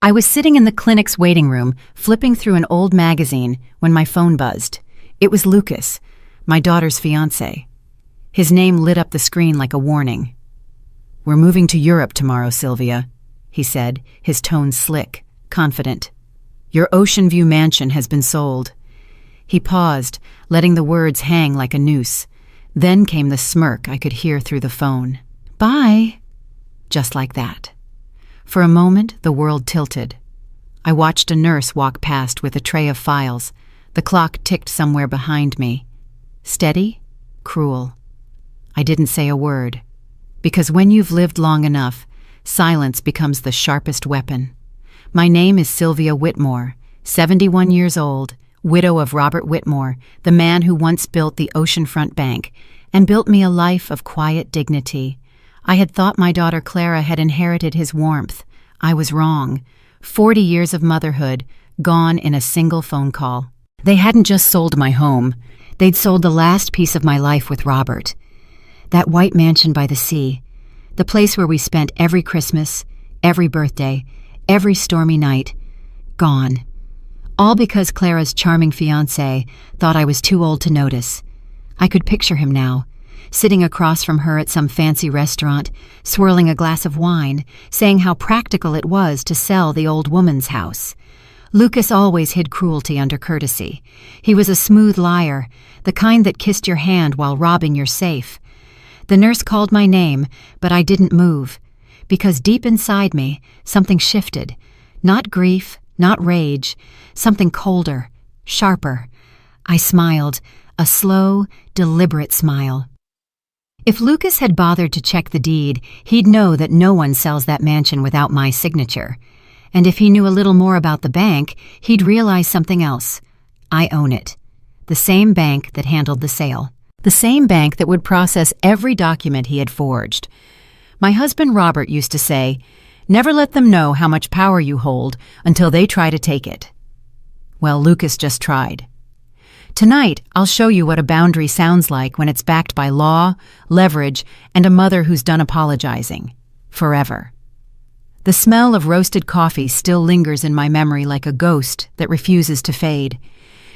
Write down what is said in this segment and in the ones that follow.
I was sitting in the clinic's waiting room, flipping through an old magazine, when my phone buzzed. It was Lucas, my daughter's fiancé. His name lit up the screen like a warning. "We're moving to Europe tomorrow, Sylvia," he said, his tone slick, confident. "Your Ocean View mansion has been sold." He paused, letting the words hang like a noose. Then came the smirk I could hear through the phone. "Bye." Just like that. For a moment, the world tilted. I watched a nurse walk past with a tray of files. The clock ticked somewhere behind me. Steady, cruel. I didn't say a word. Because when you've lived long enough, silence becomes the sharpest weapon. My name is Sylvia Whitmore, 71 years old, widow of Robert Whitmore, the man who once built the Oceanfront Bank, and built me a life of quiet dignity. I had thought my daughter Clara had inherited his warmth. I was wrong. 40 years of motherhood, gone in a single phone call. They hadn't just sold my home. They'd sold the last piece of my life with Robert. That white mansion by the sea, the place where we spent every Christmas, every birthday, every stormy night, gone. All because Clara's charming fiancé thought I was too old to notice. I could picture him now, sitting across from her at some fancy restaurant, swirling a glass of wine, saying how practical it was to sell the old woman's house. Lucas always hid cruelty under courtesy. He was a smooth liar, the kind that kissed your hand while robbing your safe. The nurse called my name, but I didn't move, because deep inside me, something shifted. Not grief, not rage, something colder, sharper. I smiled, a slow, deliberate smile. If Lucas had bothered to check the deed, he'd know that no one sells that mansion without my signature. And if he knew a little more about the bank, he'd realize something else. I own it. The same bank that handled the sale. The same bank that would process every document he had forged. My husband Robert used to say, "Never let them know how much power you hold until they try to take it." Well, Lucas just tried. Tonight, I'll show you what a boundary sounds like when it's backed by law, leverage, and a mother who's done apologizing. Forever. The smell of roasted coffee still lingers in my memory like a ghost that refuses to fade.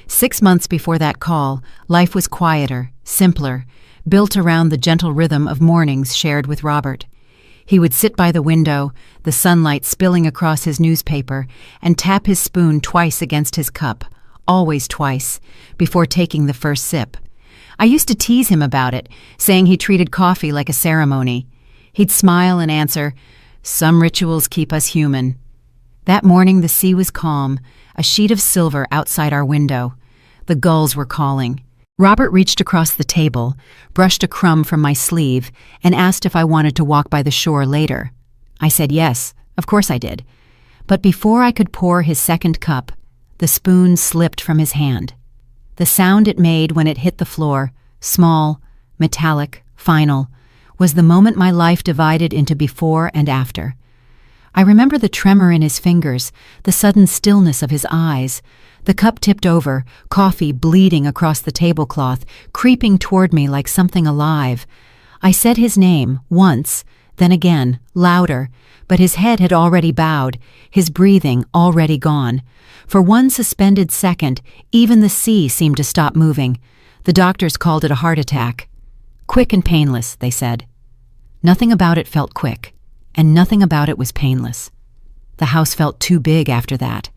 6 months before that call, life was quieter, simpler, built around the gentle rhythm of mornings shared with Robert. He would sit by the window, the sunlight spilling across his newspaper, and tap his spoon twice against his cup, always twice, before taking the first sip. I used to tease him about it, saying he treated coffee like a ceremony. He'd smile and answer, "Some rituals keep us human." That morning the sea was calm, a sheet of silver outside our window. The gulls were calling. Robert reached across the table, brushed a crumb from my sleeve, and asked if I wanted to walk by the shore later. I said yes, of course I did. But before I could pour his second cup, the spoon slipped from his hand. The sound it made when it hit the floor, small, metallic, final, was the moment my life divided into before and after. I remember the tremor in his fingers, the sudden stillness of his eyes. The cup tipped over, coffee bleeding across the tablecloth, creeping toward me like something alive. I said his name, once, then again, louder, but his head had already bowed, his breathing already gone. For one suspended second, even the sea seemed to stop moving. The doctors called it a heart attack. Quick and painless, they said. Nothing about it felt quick, and nothing about it was painless. The house felt too big after that.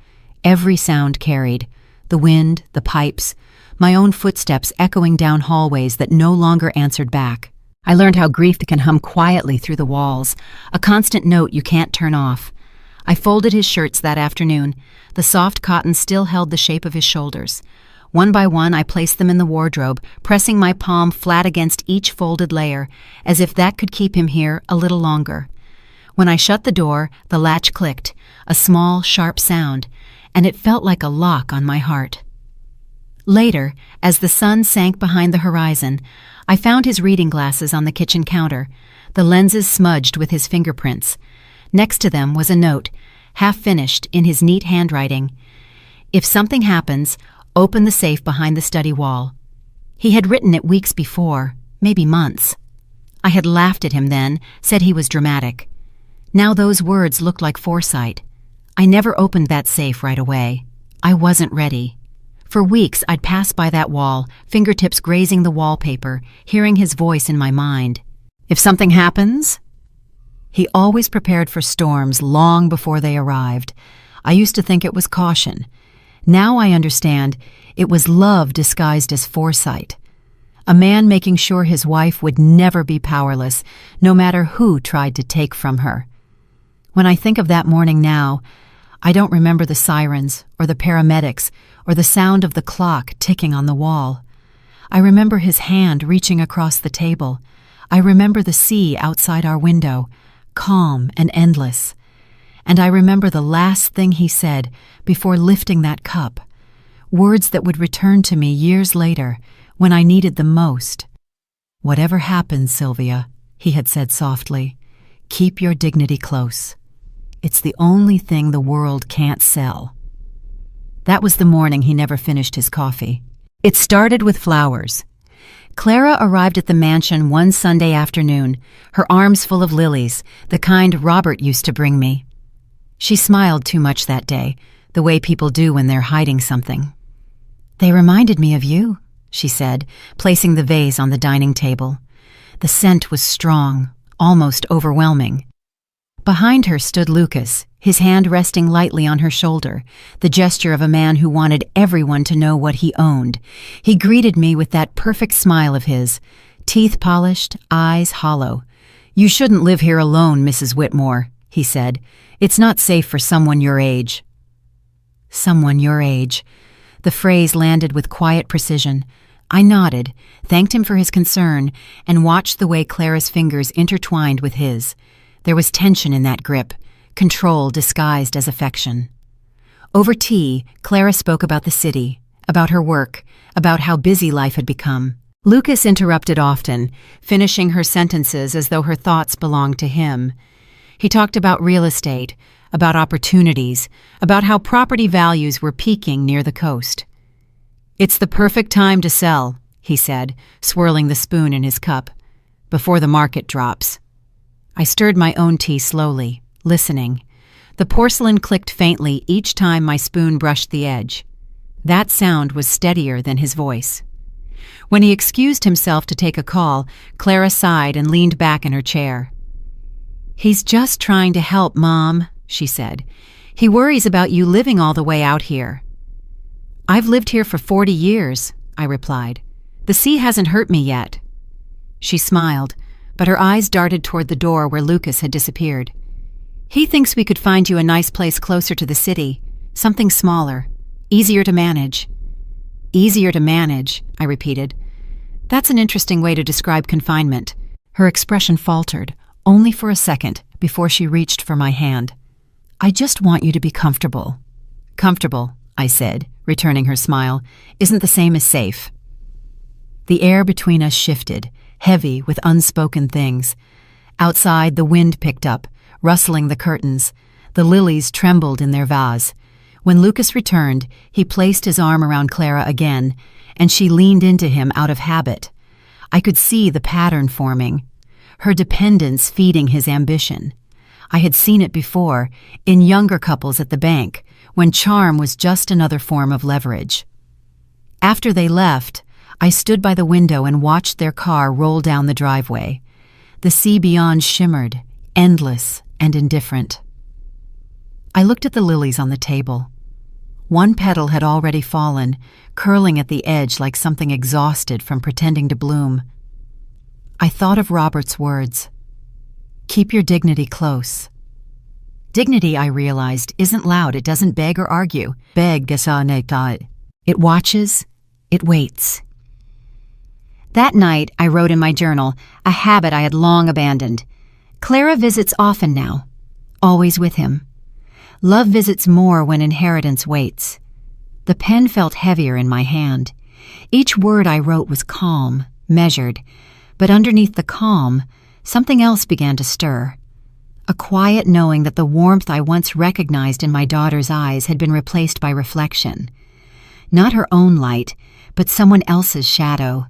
Every sound carried, the wind, the pipes, my own footsteps echoing down hallways that no longer answered back. I learned how grief can hum quietly through the walls, a constant note you can't turn off. I folded his shirts that afternoon. The soft cotton still held the shape of his shoulders. One by one, I placed them in the wardrobe, pressing my palm flat against each folded layer, as if that could keep him here a little longer. When I shut the door, the latch clicked, a small, sharp sound, and it felt like a lock on my heart. Later, as the sun sank behind the horizon, I found his reading glasses on the kitchen counter, the lenses smudged with his fingerprints. Next to them was a note, half-finished, in his neat handwriting. "If something happens, open the safe behind the study wall." He had written it weeks before, maybe months. I had laughed at him then, said he was dramatic. Now those words looked like foresight. I never opened that safe right away. I wasn't ready. For weeks, I'd pass by that wall, fingertips grazing the wallpaper, hearing his voice in my mind. If something happens? He always prepared for storms long before they arrived. I used to think it was caution. Now I understand it was love disguised as foresight. A man making sure his wife would never be powerless, no matter who tried to take from her. When I think of that morning now, I don't remember the sirens, or the paramedics, or the sound of the clock ticking on the wall. I remember his hand reaching across the table. I remember the sea outside our window, calm and endless. And I remember the last thing he said before lifting that cup, words that would return to me years later when I needed them most. "Whatever happens, Sylvia," he had said softly, "keep your dignity close. It's the only thing the world can't sell." That was the morning he never finished his coffee. It started with flowers. Clara arrived at the mansion one Sunday afternoon, her arms full of lilies, the kind Robert used to bring me. She smiled too much that day, the way people do when they're hiding something. "They reminded me of you," she said, placing the vase on the dining table. The scent was strong, almost overwhelming. Behind her stood Lucas, his hand resting lightly on her shoulder, the gesture of a man who wanted everyone to know what he owned. He greeted me with that perfect smile of his, teeth polished, eyes hollow. "You shouldn't live here alone, Mrs. Whitmore," he said. "It's not safe for someone your age." Someone your age. The phrase landed with quiet precision. I nodded, thanked him for his concern, and watched the way Clara's fingers intertwined with his. There was tension in that grip, control disguised as affection. Over tea, Clara spoke about the city, about her work, about how busy life had become. Lucas interrupted often, finishing her sentences as though her thoughts belonged to him. He talked about real estate, about opportunities, about how property values were peaking near the coast. "It's the perfect time to sell," he said, swirling the spoon in his cup, "before the market drops." I stirred my own tea slowly, listening. The porcelain clicked faintly each time my spoon brushed the edge. That sound was steadier than his voice. When he excused himself to take a call, Clara sighed and leaned back in her chair. "He's just trying to help, Mom," she said. "He worries about you living all the way out here." "I've lived here for 40 years, I replied. "The sea hasn't hurt me yet." She smiled, but her eyes darted toward the door where Lucas had disappeared. "He thinks we could find you a nice place closer to the city, something smaller, easier to manage." "Easier to manage," I repeated. "That's an interesting way to describe confinement." Her expression faltered, only for a second, before she reached for my hand. "I just want you to be comfortable." "Comfortable," I said, returning her smile, "isn't the same as safe." The air between us shifted, heavy with unspoken things. Outside, the wind picked up, rustling the curtains. The lilies trembled in their vase. When Lucas returned, he placed his arm around Clara again, and she leaned into him out of habit. I could see the pattern forming, her dependence feeding his ambition. I had seen it before, in younger couples at the bank, when charm was just another form of leverage. After they left, I stood by the window and watched their car roll down the driveway. The sea beyond shimmered, endless and indifferent. I looked at the lilies on the table. One petal had already fallen, curling at the edge like something exhausted from pretending to bloom. I thought of Robert's words. "Keep your dignity close." Dignity, I realized, isn't loud. It doesn't beg or argue. It watches, it waits. That night, I wrote in my journal, a habit I had long abandoned. Clara visits often now, always with him. Love visits more when inheritance waits. The pen felt heavier in my hand. Each word I wrote was calm, measured, but underneath the calm, something else began to stir. A quiet knowing that the warmth I once recognized in my daughter's eyes had been replaced by reflection. Not her own light, but someone else's shadow.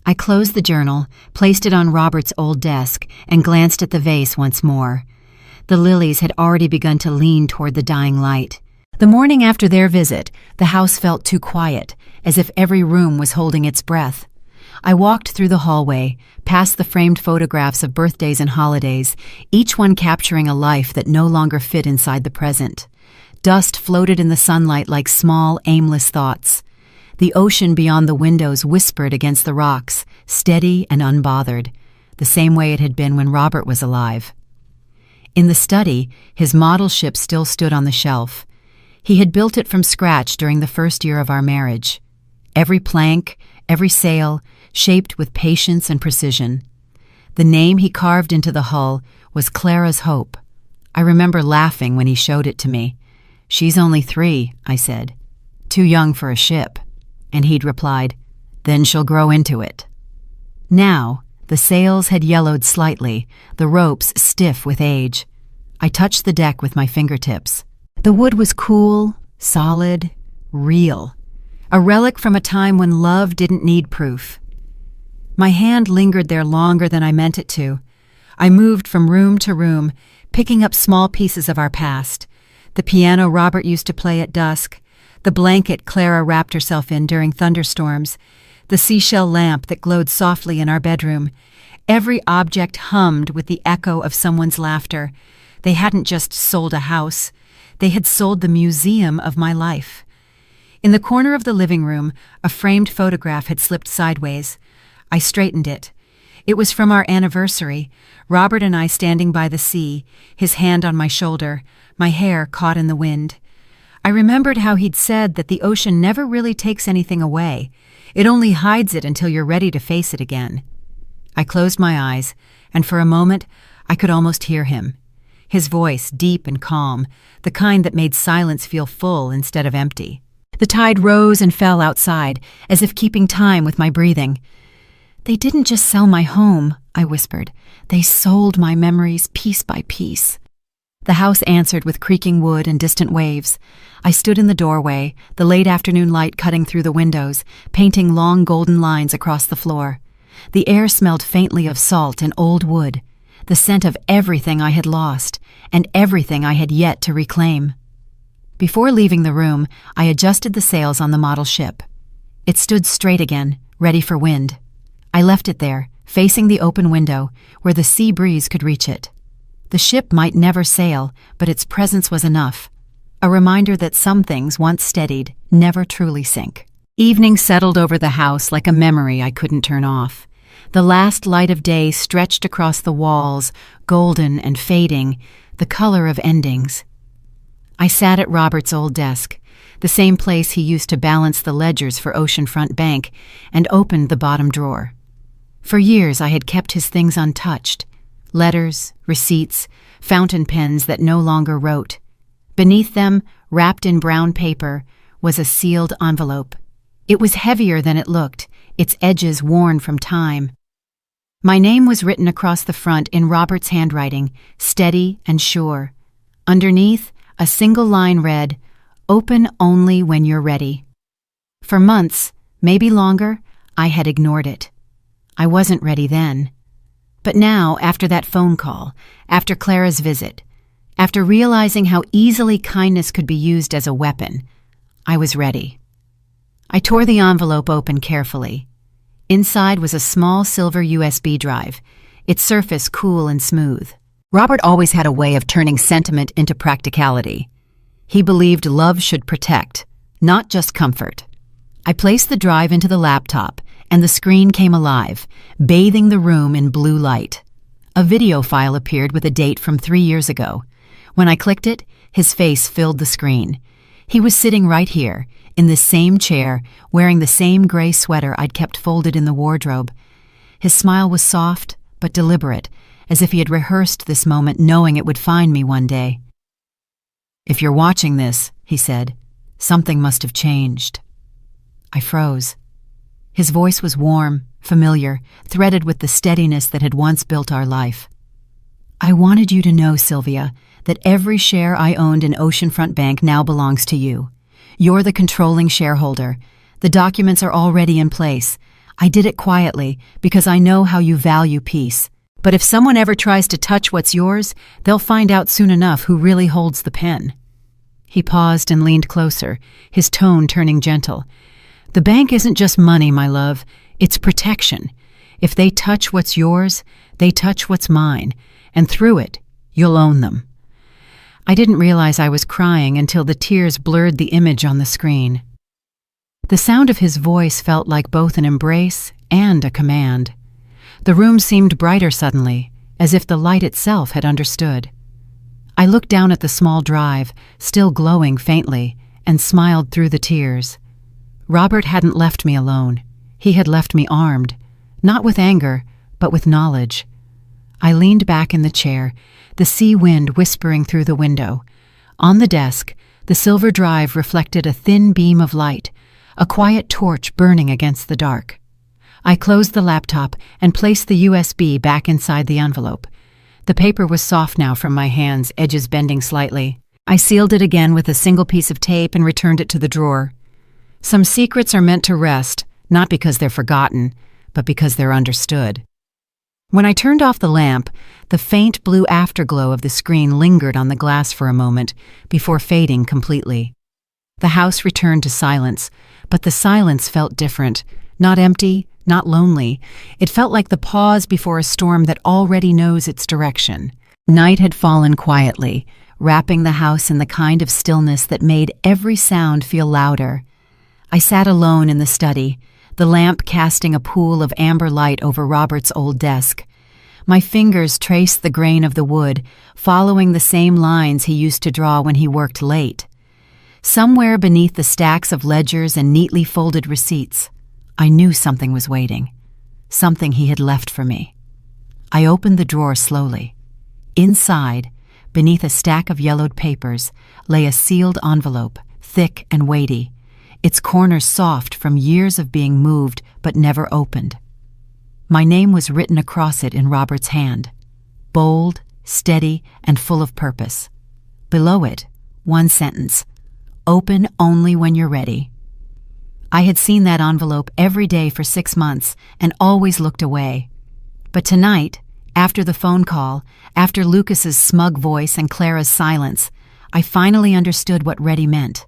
I closed the journal, placed it on Robert's old desk, and glanced at the vase once more. The lilies had already begun to lean toward the dying light. The morning after their visit, the house felt too quiet, as if every room was holding its breath. I walked through the hallway, past the framed photographs of birthdays and holidays, each one capturing a life that no longer fit inside the present. Dust floated in the sunlight like small, aimless thoughts. The ocean beyond the windows whispered against the rocks, steady and unbothered, the same way it had been when Robert was alive. In the study, his model ship still stood on the shelf. He had built it from scratch during the first year of our marriage. Every plank, every sail, shaped with patience and precision. The name he carved into the hull was Clara's Hope. I remember laughing when he showed it to me. "She's only 3, I said. "Too young for a ship." And he'd replied, "Then she'll grow into it." Now, the sails had yellowed slightly, the ropes stiff with age. I touched the deck with my fingertips. The wood was cool, solid, real. A relic from a time when love didn't need proof. My hand lingered there longer than I meant it to. I moved from room to room, picking up small pieces of our past. The piano Robert used to play at dusk, the blanket Clara wrapped herself in during thunderstorms, the seashell lamp that glowed softly in our bedroom. Every object hummed with the echo of someone's laughter. They hadn't just sold a house. They had sold the museum of my life. In the corner of the living room, a framed photograph had slipped sideways. I straightened it. It was from our anniversary, Robert and I standing by the sea, his hand on my shoulder, my hair caught in the wind. I remembered how he'd said that the ocean never really takes anything away. It only hides it until you're ready to face it again. I closed my eyes, and for a moment, I could almost hear him. His voice, deep and calm, the kind that made silence feel full instead of empty. The tide rose and fell outside, as if keeping time with my breathing. "They didn't just sell my home," I whispered. "They sold my memories piece by piece." The house answered with creaking wood and distant waves. I stood in the doorway, the late afternoon light cutting through the windows, painting long golden lines across the floor. The air smelled faintly of salt and old wood, the scent of everything I had lost, and everything I had yet to reclaim. Before leaving the room, I adjusted the sails on the model ship. It stood straight again, ready for wind. I left it there, facing the open window, where the sea breeze could reach it. The ship might never sail, but its presence was enough. A reminder that some things, once steadied, never truly sink. Evening settled over the house like a memory I couldn't turn off. The last light of day stretched across the walls, golden and fading, the color of endings. I sat at Robert's old desk, the same place he used to balance the ledgers for Oceanfront Bank, and opened the bottom drawer. For years I had kept his things untouched. Letters, receipts, fountain pens that no longer wrote. Beneath them, wrapped in brown paper, was a sealed envelope. It was heavier than it looked, its edges worn from time. My name was written across the front in Robert's handwriting, steady and sure. Underneath, a single line read, "Open only when you're ready." For months, maybe longer, I had ignored it. I wasn't ready then. But now, after that phone call, after Clara's visit, after realizing how easily kindness could be used as a weapon, I was ready. I tore the envelope open carefully. Inside was a small silver USB drive, its surface cool and smooth. Robert always had a way of turning sentiment into practicality. He believed love should protect, not just comfort. I placed the drive into the laptop, and the screen came alive, bathing the room in blue light. A video file appeared with a date from 3 years ago. When I clicked it, his face filled the screen. He was sitting right here, in the same chair, wearing the same gray sweater I'd kept folded in the wardrobe. His smile was soft, but deliberate, as if he had rehearsed this moment knowing it would find me one day. "If you're watching this," he said, "something must have changed." I froze. His voice was warm, familiar, threaded with the steadiness that had once built our life. "I wanted you to know, Sylvia, that every share I owned in Oceanfront Bank now belongs to you. You're the controlling shareholder. The documents are already in place. I did it quietly because I know how you value peace. But if someone ever tries to touch what's yours, they'll find out soon enough who really holds the pen." He paused and leaned closer, his tone turning gentle. "The bank isn't just money, my love. It's protection. If they touch what's yours, they touch what's mine, and through it, you'll own them." I didn't realize I was crying until the tears blurred the image on the screen. The sound of his voice felt like both an embrace and a command. The room seemed brighter suddenly, as if the light itself had understood. I looked down at the small drive, still glowing faintly, and smiled through the tears. Robert hadn't left me alone. He had left me armed, not with anger, but with knowledge. I leaned back in the chair, the sea wind whispering through the window. On the desk, the silver drive reflected a thin beam of light, a quiet torch burning against the dark. I closed the laptop and placed the USB back inside the envelope. The paper was soft now from my hands, edges bending slightly. I sealed it again with a single piece of tape and returned it to the drawer. Some secrets are meant to rest, not because they're forgotten, but because they're understood. When I turned off the lamp, the faint blue afterglow of the screen lingered on the glass for a moment before fading completely. The house returned to silence, but the silence felt different, not empty, not lonely. It felt like the pause before a storm that already knows its direction. Night had fallen quietly, wrapping the house in the kind of stillness that made every sound feel louder. I sat alone in the study, the lamp casting a pool of amber light over Robert's old desk. My fingers traced the grain of the wood, following the same lines he used to draw when he worked late. Somewhere beneath the stacks of ledgers and neatly folded receipts, I knew something was waiting, something he had left for me. I opened the drawer slowly. Inside, beneath a stack of yellowed papers, lay a sealed envelope, thick and weighty, its corners soft from years of being moved but never opened. My name was written across it in Robert's hand, bold, steady, and full of purpose. Below it, one sentence: "Open only when you're ready." I had seen that envelope every day for 6 months and always looked away. But tonight, after the phone call, after Lucas's smug voice and Clara's silence, I finally understood what ready meant.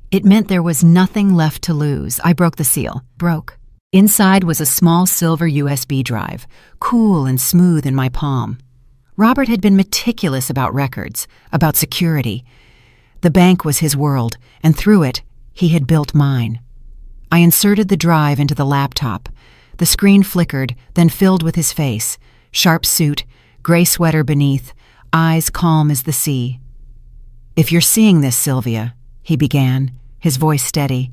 It meant there was nothing left to lose. I broke the seal. Broke. Inside was a small silver USB drive, cool and smooth in my palm. Robert had been meticulous about records, about security. The bank was his world, and through it, he had built mine. I inserted the drive into the laptop. The screen flickered, then filled with his face, sharp suit, gray sweater beneath, eyes calm as the sea. "If you're seeing this, Sylvia," he began, his voice steady,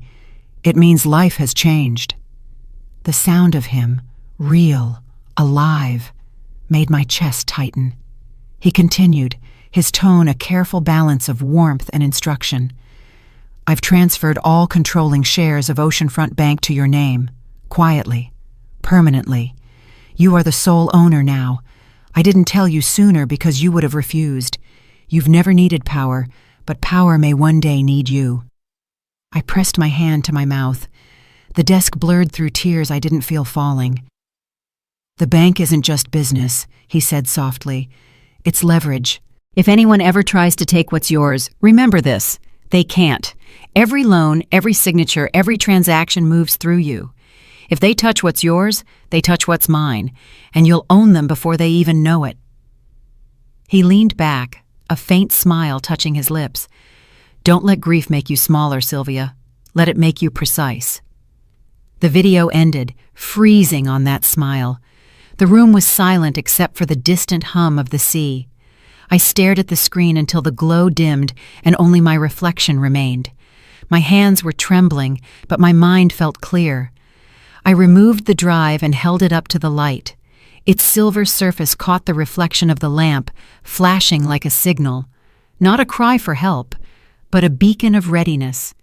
"it means life has changed." The sound of him, real, alive, made my chest tighten. He continued, his tone a careful balance of warmth and instruction. "I've transferred all controlling shares of Oceanfront Bank to your name, quietly, permanently. You are the sole owner now. I didn't tell you sooner because you would have refused. You've never needed power, but power may one day need you." I pressed my hand to my mouth. The desk blurred through tears I didn't feel falling. "The bank isn't just business," he said softly. "It's leverage. If anyone ever tries to take what's yours, remember this: they can't. Every loan, every signature, every transaction moves through you. If they touch what's yours, they touch what's mine, and you'll own them before they even know it." He leaned back, a faint smile touching his lips. "Don't let grief make you smaller, Sylvia. Let it make you precise." The video ended, freezing on that smile. The room was silent except for the distant hum of the sea. I stared at the screen until the glow dimmed and only my reflection remained. My hands were trembling, but my mind felt clear. I removed the drive and held it up to the light. Its silver surface caught the reflection of the lamp, flashing like a signal. Not a cry for help, but a beacon of readiness.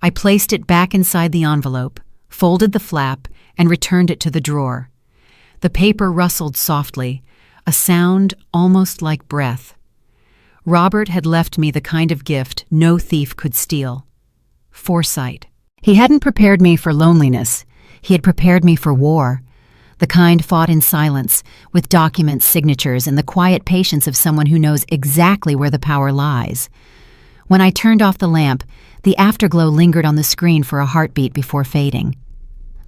I placed it back inside the envelope, folded the flap, and returned it to the drawer. The paper rustled softly, a sound almost like breath. Robert had left me the kind of gift no thief could steal: foresight. He hadn't prepared me for loneliness. He had prepared me for war. the kind fought in silence, with documents, signatures, and the quiet patience of someone who knows exactly where the power lies. When I turned off the lamp, the afterglow lingered on the screen for a heartbeat before fading.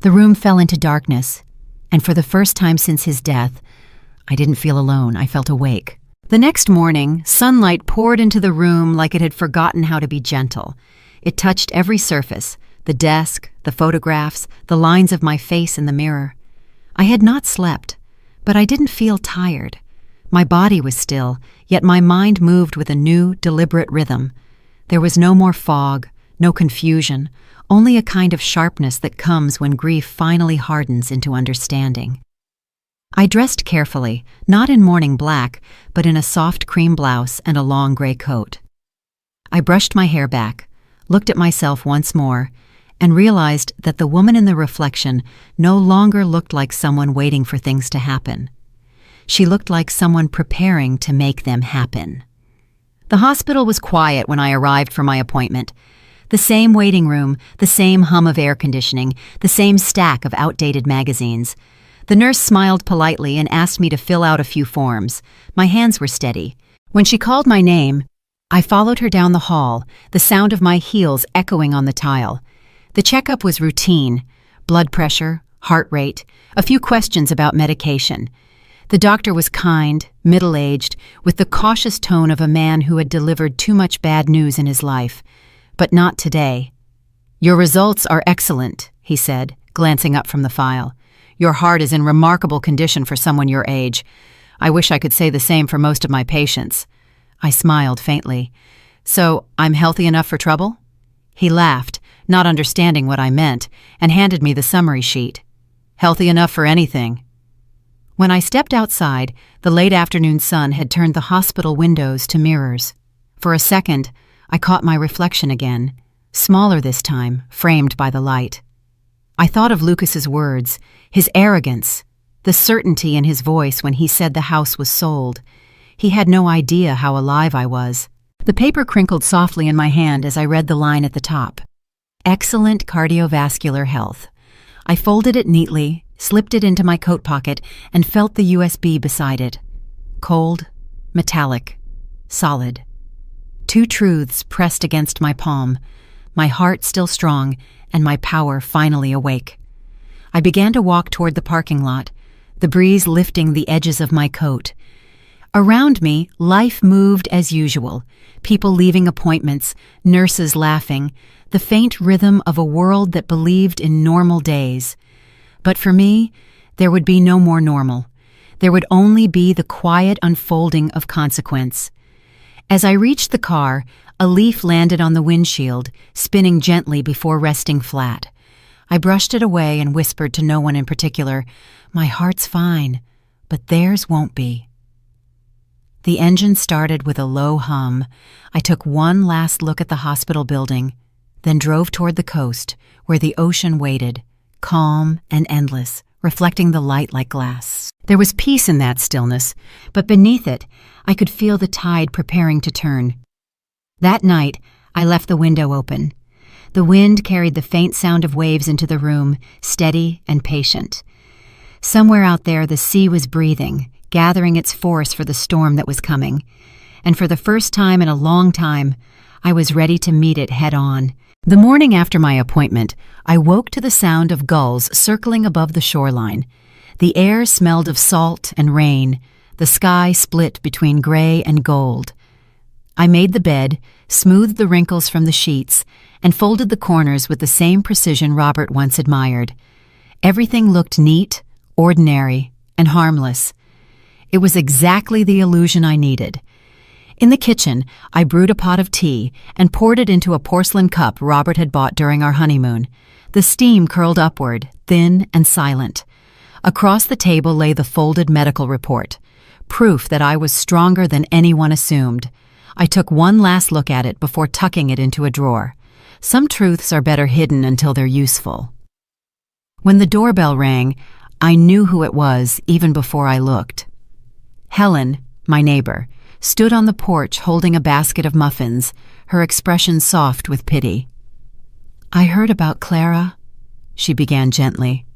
The room fell into darkness, and for the first time since his death, I didn't feel alone. I felt awake. The next morning, sunlight poured into the room like it had forgotten how to be gentle. It touched every surface, the desk, the photographs, the lines of my face in the mirror. I had not slept, but I didn't feel tired. My body was still, yet my mind moved with a new, deliberate rhythm. There was no more fog, no confusion, only a kind of sharpness that comes when grief finally hardens into understanding. I dressed carefully, not in morning black, but in a soft cream blouse and a long gray coat. I brushed my hair back, looked at myself once more, and realized that the woman in the reflection no longer looked like someone waiting for things to happen. She looked like someone preparing to make them happen. The hospital was quiet when I arrived for my appointment. The same waiting room, the same hum of air conditioning, the same stack of outdated magazines. The nurse smiled politely and asked me to fill out a few forms. My hands were steady. When she called my name, I followed her down the hall, the sound of my heels echoing on the tile. The checkup was routine: blood pressure, heart rate, a few questions about medication. The doctor was kind, middle-aged, with the cautious tone of a man who had delivered too much bad news in his life. But not today. "Your results are excellent," he said, glancing up from the file. "Your heart is in remarkable condition for someone your age. I wish I could say the same for most of my patients." I smiled faintly. "So, I'm healthy enough for trouble?" He laughed, not understanding what I meant, and handed me the summary sheet. "Healthy enough for anything." When I stepped outside, the late afternoon sun had turned the hospital windows to mirrors. For a second, I caught my reflection again, smaller this time, framed by the light. I thought of Lucas's words, his arrogance, the certainty in his voice when he said the house was sold. He had no idea how alive I was. The paper crinkled softly in my hand as I read the line at the top. Excellent cardiovascular health. I folded it neatly, slipped it into my coat pocket, and felt the USB beside it. Cold, metallic, solid. Two truths pressed against my palm, my heart still strong, and my power finally awake. I began to walk toward the parking lot, the breeze lifting the edges of my coat. Around me, life moved as usual, people leaving appointments, nurses laughing, the faint rhythm of a world that believed in normal days. But for me, there would be no more normal. There would only be the quiet unfolding of consequence. As I reached the car, a leaf landed on the windshield, spinning gently before resting flat. I brushed it away and whispered to no one in particular, "My heart's fine, but theirs won't be." The engine started with a low hum. I took one last look at the hospital building, then drove toward the coast, where the ocean waited, calm and endless, reflecting the light like glass. There was peace in that stillness, but beneath it, I could feel the tide preparing to turn. That night, I left the window open. The wind carried the faint sound of waves into the room, steady and patient. Somewhere out there, the sea was breathing, gathering its force for the storm that was coming. And for the first time in a long time, I was ready to meet it head-on. The morning after my appointment, I woke to the sound of gulls circling above the shoreline. The air smelled of salt and rain, the sky split between gray and gold. I made the bed, smoothed the wrinkles from the sheets, and folded the corners with the same precision Robert once admired. Everything looked neat, ordinary, and harmless. It was exactly the illusion I needed. In the kitchen, I brewed a pot of tea and poured it into a porcelain cup Robert had bought during our honeymoon. The steam curled upward, thin and silent. Across the table lay the folded medical report, proof that I was stronger than anyone assumed. I took one last look at it before tucking it into a drawer. Some truths are better hidden until they're useful. When the doorbell rang, I knew who it was even before I looked. Helen, my neighbor, stood on the porch holding a basket of muffins, her expression soft with pity. "I heard about Clara," she began gently.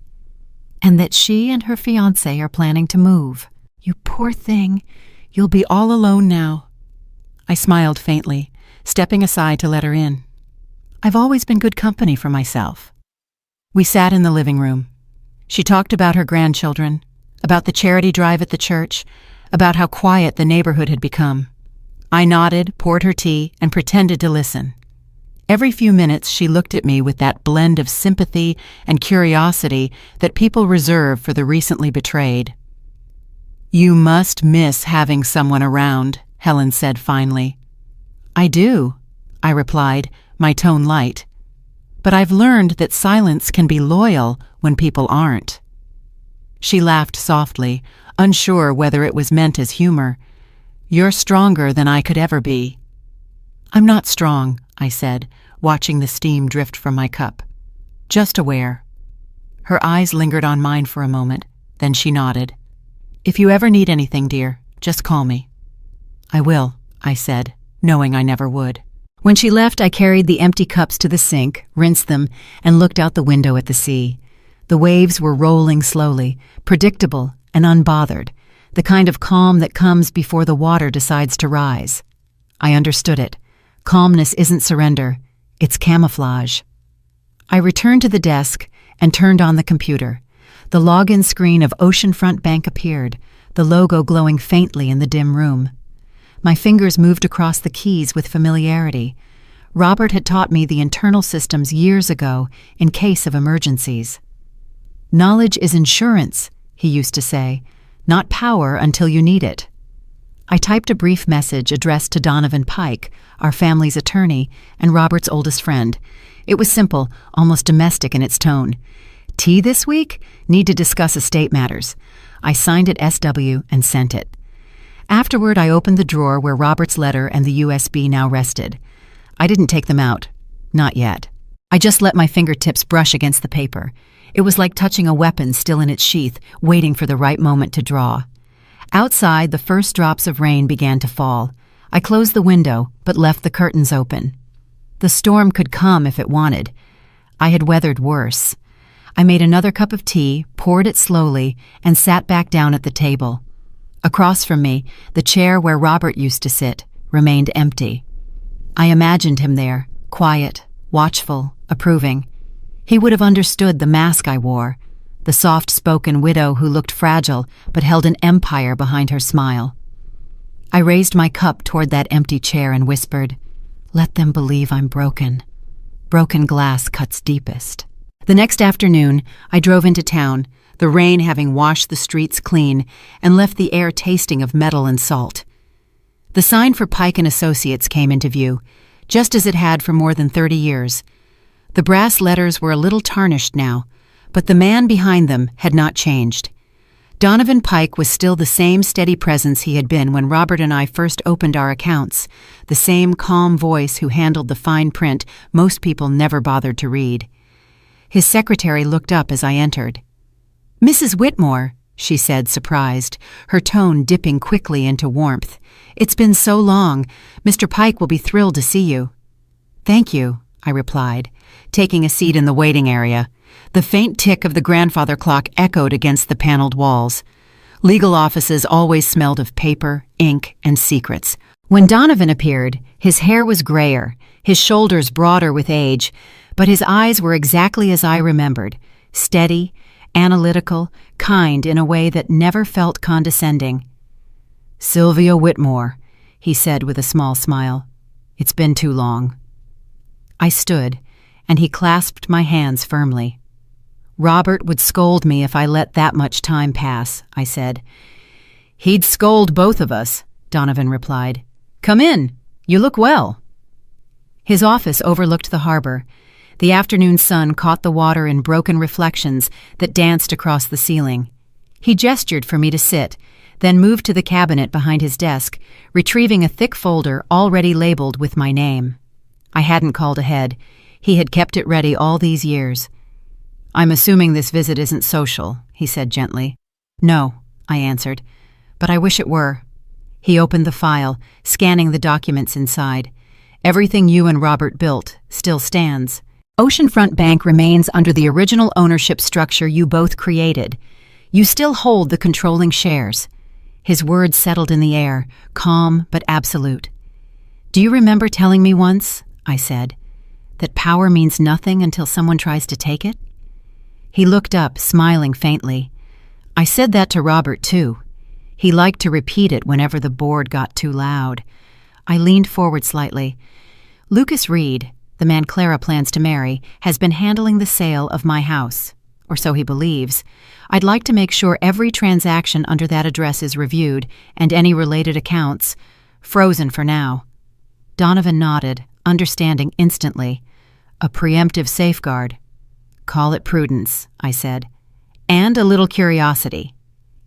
and that she and her fiancé are planning to move. You poor thing. You'll be all alone now. I smiled faintly, stepping aside to let her in. I've always been good company for myself. We sat in the living room. She talked about her grandchildren, about the charity drive at the church, about how quiet the neighborhood had become. I nodded, poured her tea, and pretended to listen. Every few minutes she looked at me with that blend of sympathy and curiosity that people reserve for the recently betrayed. You must miss having someone around, Helen said finally. I do, I replied, my tone light. But I've learned that silence can be loyal when people aren't. She laughed softly, unsure whether it was meant as humor. You're stronger than I could ever be. I'm not strong, I said, watching the steam drift from my cup. Just aware. Her eyes lingered on mine for a moment, then she nodded. If you ever need anything, dear, just call me. I will, I said, knowing I never would. When she left, I carried the empty cups to the sink, rinsed them, and looked out the window at the sea. The waves were rolling slowly, predictable and unbothered, the kind of calm that comes before the water decides to rise. I understood it. Calmness isn't surrender, it's camouflage. I returned to the desk and turned on the computer. The login screen of Oceanfront Bank appeared, the logo glowing faintly in the dim room. My fingers moved across the keys with familiarity. Robert had taught me the internal systems years ago in case of emergencies. Knowledge is insurance, he used to say, not power until you need it. I typed a brief message addressed to Donovan Pike, our family's attorney and Robert's oldest friend. It was simple, almost domestic in its tone. Tea this week? Need to discuss estate matters. I signed it SW and sent it. Afterward, I opened the drawer where Robert's letter and the USB now rested. I didn't take them out. Not yet. I just let my fingertips brush against the paper. It was like touching a weapon still in its sheath, waiting for the right moment to draw. Outside, the first drops of rain began to fall. I closed the window, but left the curtains open. The storm could come if it wanted. I had weathered worse. I made another cup of tea, poured it slowly, and sat back down at the table. Across from me, the chair where Robert used to sit remained empty. I imagined him there, quiet, watchful, approving. He would have understood the mask I wore, the soft-spoken widow who looked fragile but held an empire behind her smile. I raised my cup toward that empty chair and whispered, "Let them believe I'm broken. Broken glass cuts deepest." The next afternoon, I drove into town, the rain having washed the streets clean and left the air tasting of metal and salt. The sign for Pike & Associates came into view, just as it had for more than 30 years. The brass letters were a little tarnished now, but the man behind them had not changed. Donovan Pike was still the same steady presence he had been when Robert and I first opened our accounts, the same calm voice who handled the fine print most people never bothered to read. His secretary looked up as I entered. "Mrs. Whitmore," she said, surprised, her tone dipping quickly into warmth. "It's been so long. Mr. Pike will be thrilled to see you." "Thank you," I replied, taking a seat in the waiting area. The faint tick of the grandfather clock echoed against the paneled walls. Legal offices always smelled of paper, ink, and secrets. When Donovan appeared, his hair was grayer, his shoulders broader with age, but his eyes were exactly as I remembered, steady, analytical, kind in a way that never felt condescending. "Sylvia Whitmore," he said with a small smile. "It's been too long." I stood, and he clasped my hands firmly. "Robert would scold me if I let that much time pass," I said. "He'd scold both of us," Donovan replied. "Come in. You look well." His office overlooked the harbor. The afternoon sun caught the water in broken reflections that danced across the ceiling. He gestured for me to sit, then moved to the cabinet behind his desk, retrieving a thick folder already labeled with my name. I hadn't called ahead. He had kept it ready all these years. "I'm assuming this visit isn't social," he said gently. "No," I answered, "but I wish it were." He opened the file, scanning the documents inside. "Everything you and Robert built still stands. Oceanfront Bank remains under the original ownership structure you both created. You still hold the controlling shares." His words settled in the air, calm but absolute. "Do you remember telling me once," I said, "that power means nothing until someone tries to take it?" He looked up, smiling faintly. "I said that to Robert, too. He liked to repeat it whenever the board got too loud." I leaned forward slightly. "Lucas Reed, the man Clara plans to marry, has been handling the sale of my house, or so he believes. I'd like to make sure every transaction under that address is reviewed and any related accounts frozen for now." Donovan nodded, understanding instantly. "A preemptive safeguard." "Call it prudence," I said. "And a little curiosity."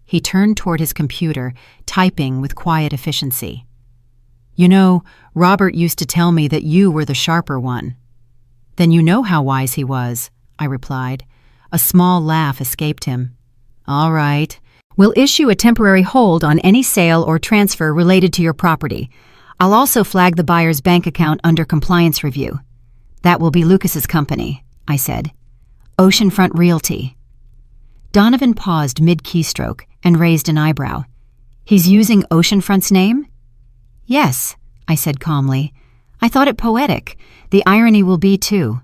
He turned toward his computer, typing with quiet efficiency. "You know, Robert used to tell me that you were the sharper one." "Then you know how wise he was," I replied. A small laugh escaped him. "All right. We'll issue a temporary hold on any sale or transfer related to your property. I'll also flag the buyer's bank account under compliance review. That will be Lucas's company," I said. "Oceanfront Realty." Donovan paused mid-keystroke and raised an eyebrow. "He's using Oceanfront's name?" "Yes," I said calmly. "I thought it poetic. The irony will be, too."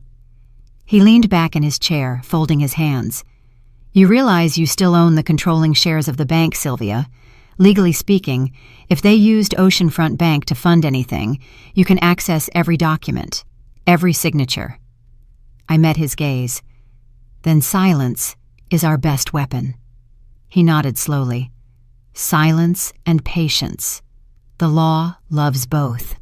He leaned back in his chair, folding his hands. "You realize you still own the controlling shares of the bank, Sylvia. Legally speaking, if they used Oceanfront Bank to fund anything, you can access every document, every signature." I met his gaze. "Then silence is our best weapon." He nodded slowly. "Silence and patience. The law loves both."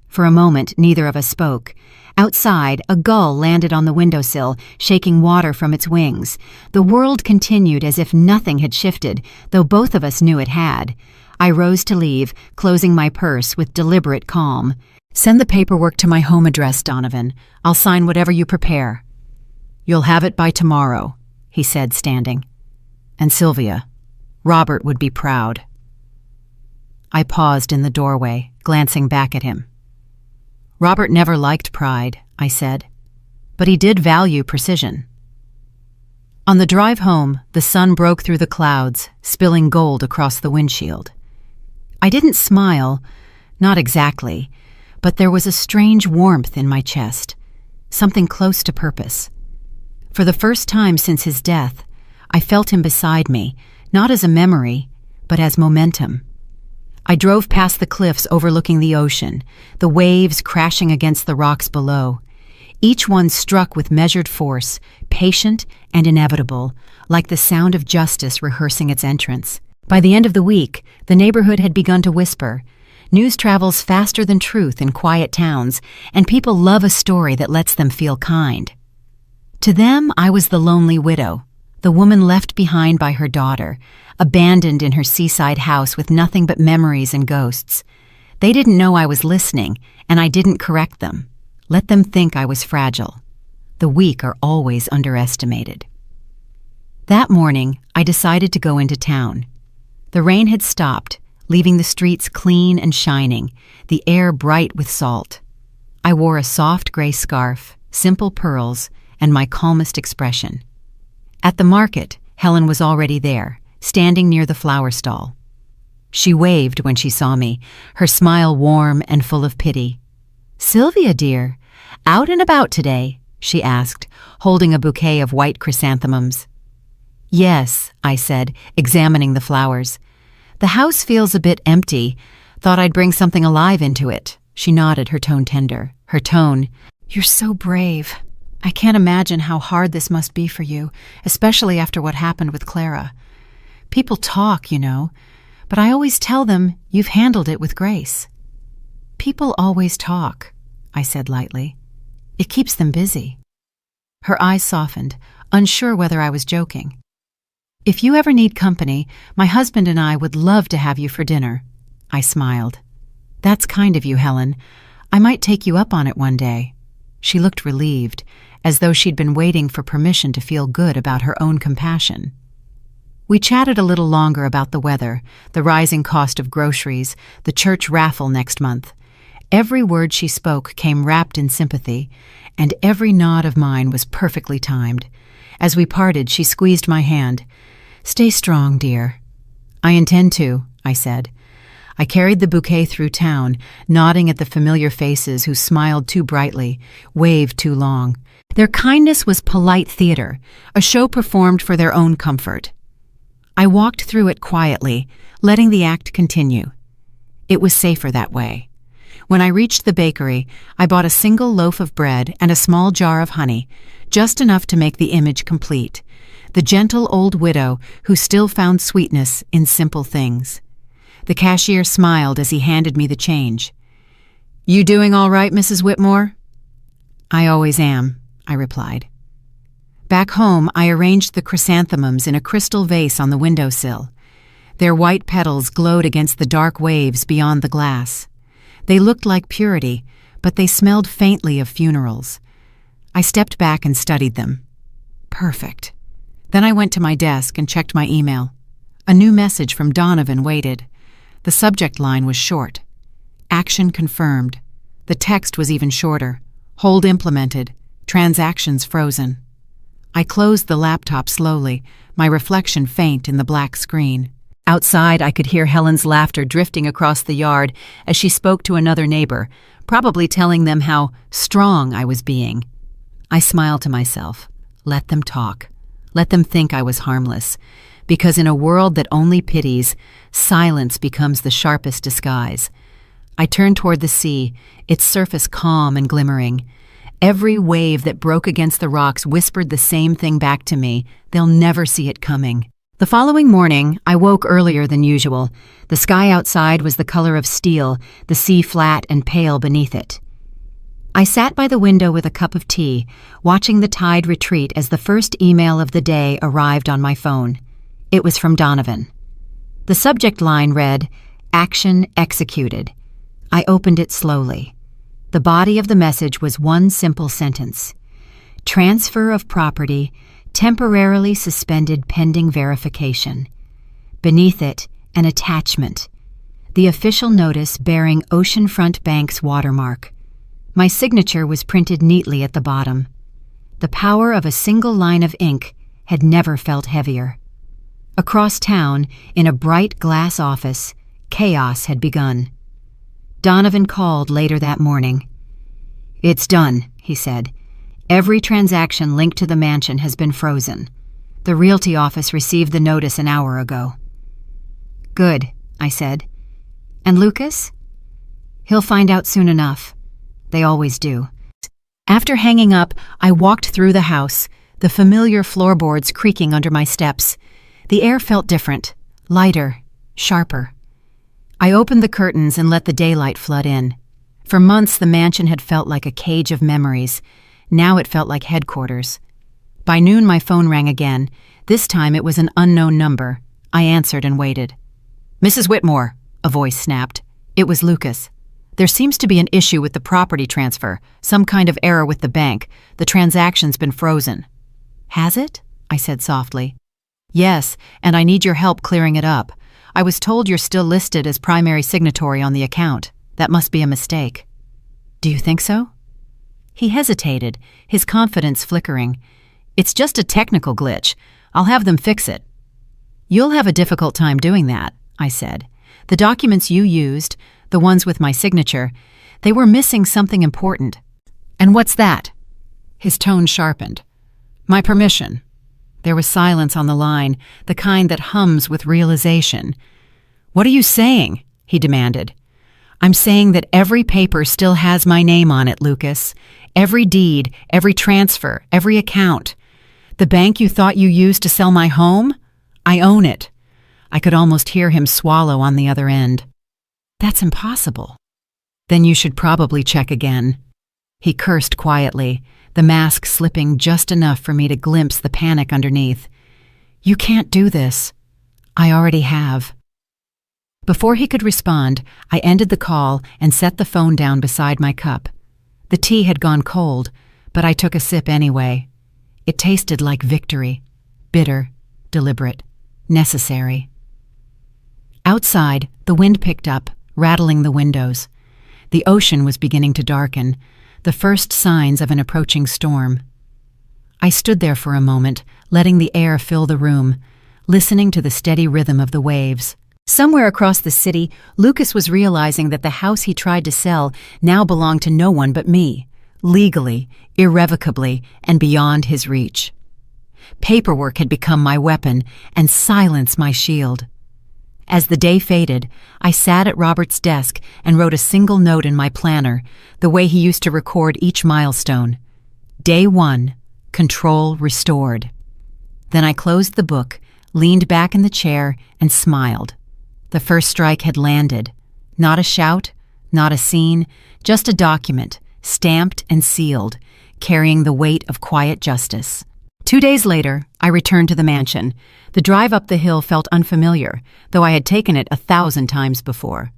For a moment, neither of us spoke. Outside, a gull landed on the windowsill, shaking water from its wings. The world continued as if nothing had shifted, though both of us knew it had. I rose to leave, closing my purse with deliberate calm. "Send the paperwork to my home address, Donovan. I'll sign whatever you prepare." "You'll have it by tomorrow," he said, standing. "And Sylvia, Robert would be proud." I paused in the doorway, glancing back at him. "Robert never liked pride," I said, "but he did value precision." On the drive home, the sun broke through the clouds, spilling gold across the windshield. I didn't smile, not exactly, but there was a strange warmth in my chest, something close to purpose. For the first time since his death, I felt him beside me, not as a memory, but as momentum. I drove past the cliffs overlooking the ocean, the waves crashing against the rocks below. Each one struck with measured force, patient and inevitable, like the sound of justice rehearsing its entrance. By the end of the week, the neighborhood had begun to whisper. News travels faster than truth in quiet towns, and people love a story that lets them feel kind. To them, I was the lonely widow, the woman left behind by her daughter, abandoned in her seaside house with nothing but memories and ghosts. They didn't know I was listening, and I didn't correct them. Let them think I was fragile. The weak are always underestimated. That morning, I decided to go into town. The rain had stopped, leaving the streets clean and shining, the air bright with salt. I wore a soft gray scarf, simple pearls, and my calmest expression. At the market, Helen was already there, standing near the flower stall. She waved when she saw me, her smile warm and full of pity. "Sylvia, dear, out and about today?" she asked, holding a bouquet of white chrysanthemums. "Yes," I said, examining the flowers. "The house feels a bit empty. Thought I'd bring something alive into it." She nodded, her tone tender. Her tone, "You're so brave. I can't imagine how hard this must be for you, especially after what happened with Clara. People talk, you know, but I always tell them you've handled it with grace." "People always talk," I said lightly. "It keeps them busy." Her eyes softened, unsure whether I was joking. "If you ever need company, my husband and I would love to have you for dinner." I smiled. "That's kind of you, Helen. I might take you up on it one day." She looked relieved, as though she'd been waiting for permission to feel good about her own compassion. We chatted a little longer about the weather, the rising cost of groceries, the church raffle next month. Every word she spoke came wrapped in sympathy, and every nod of mine was perfectly timed. As we parted, she squeezed my hand. "Stay strong, dear." "I intend to," I said. I carried the bouquet through town, nodding at the familiar faces who smiled too brightly, waved too long. Their kindness was polite theater, a show performed for their own comfort. I walked through it quietly, letting the act continue. It was safer that way. When I reached the bakery, I bought a single loaf of bread and a small jar of honey, just enough to make the image complete. The gentle old widow who still found sweetness in simple things. The cashier smiled as he handed me the change. "You doing all right, Mrs. Whitmore?" "I always am," I replied. Back home, I arranged the chrysanthemums in a crystal vase on the windowsill. Their white petals glowed against the dark waves beyond the glass. They looked like purity, but they smelled faintly of funerals. I stepped back and studied them. Perfect. Then I went to my desk and checked my email. A new message from Donovan waited. The subject line was short. Action confirmed. The text was even shorter. Hold implemented. Transactions frozen. I closed the laptop slowly, my reflection faint in the black screen. Outside, I could hear Helen's laughter drifting across the yard as she spoke to another neighbor, probably telling them how strong I was being. I smiled to myself. Let them talk. Let them think I was harmless. Because in a world that only pities, silence becomes the sharpest disguise. I turned toward the sea, its surface calm and glimmering. Every wave that broke against the rocks whispered the same thing back to me: they'll never see it coming. The following morning, I woke earlier than usual. The sky outside was the color of steel, the sea flat and pale beneath it. I sat by the window with a cup of tea, watching the tide retreat as the first email of the day arrived on my phone. It was from Donovan. The subject line read, "Action executed." I opened it slowly. The body of the message was one simple sentence. "Transfer of property temporarily suspended pending verification." Beneath it, an attachment. The official notice bearing Oceanfront Bank's watermark. My signature was printed neatly at the bottom. The power of a single line of ink had never felt heavier. Across town, in a bright glass office, chaos had begun. Donovan called later that morning. "It's done," he said. "Every transaction linked to the mansion has been frozen. The realty office received the notice an hour ago." "Good," I said. "And Lucas?" "He'll find out soon enough. They always do." After hanging up, I walked through the house, the familiar floorboards creaking under my steps. The air felt different, lighter, sharper. I opened the curtains and let the daylight flood in. For months, the mansion had felt like a cage of memories. Now it felt like headquarters. By noon, my phone rang again. This time it was an unknown number. I answered and waited. "Mrs. Whitmore," a voice snapped. It was Lucas. "There seems to be an issue with the property transfer, some kind of error with the bank. The transaction's been frozen." "Has it?" I said softly. "Yes, and I need your help clearing it up. I was told you're still listed as primary signatory on the account. That must be a mistake." "Do you think so?" He hesitated, his confidence flickering. "It's just a technical glitch. I'll have them fix it." "You'll have a difficult time doing that," I said. "The documents you used, the ones with my signature, they were missing something important." "And what's that?" His tone sharpened. "My permission." There was silence on the line, the kind that hums with realization. "What are you saying?" he demanded. "I'm saying that every paper still has my name on it, Lucas. Every deed, every transfer, every account. The bank you thought you used to sell my home? I own it." I could almost hear him swallow on the other end. "That's impossible." "Then you should probably check again." He cursed quietly, the mask slipping just enough for me to glimpse the panic underneath. "You can't do this." "I already have." Before he could respond, I ended the call and set the phone down beside my cup. The tea had gone cold, but I took a sip anyway. It tasted like victory, bitter, deliberate, necessary. Outside, the wind picked up, rattling the windows. The ocean was beginning to darken, the first signs of an approaching storm. I stood there for a moment, letting the air fill the room, listening to the steady rhythm of the waves. Somewhere across the city, Lucas was realizing that the house he tried to sell now belonged to no one but me, legally, irrevocably, and beyond his reach. Paperwork had become my weapon, and silence my shield. As the day faded, I sat at Robert's desk and wrote a single note in my planner, the way he used to record each milestone. Day 1, control restored. Then I closed the book, leaned back in the chair, and smiled. The first strike had landed. Not a shout, not a scene, just a document, stamped and sealed, carrying the weight of quiet justice. 2 days later, I returned to the mansion. The drive up the hill felt unfamiliar, though I had taken it 1,000 times before.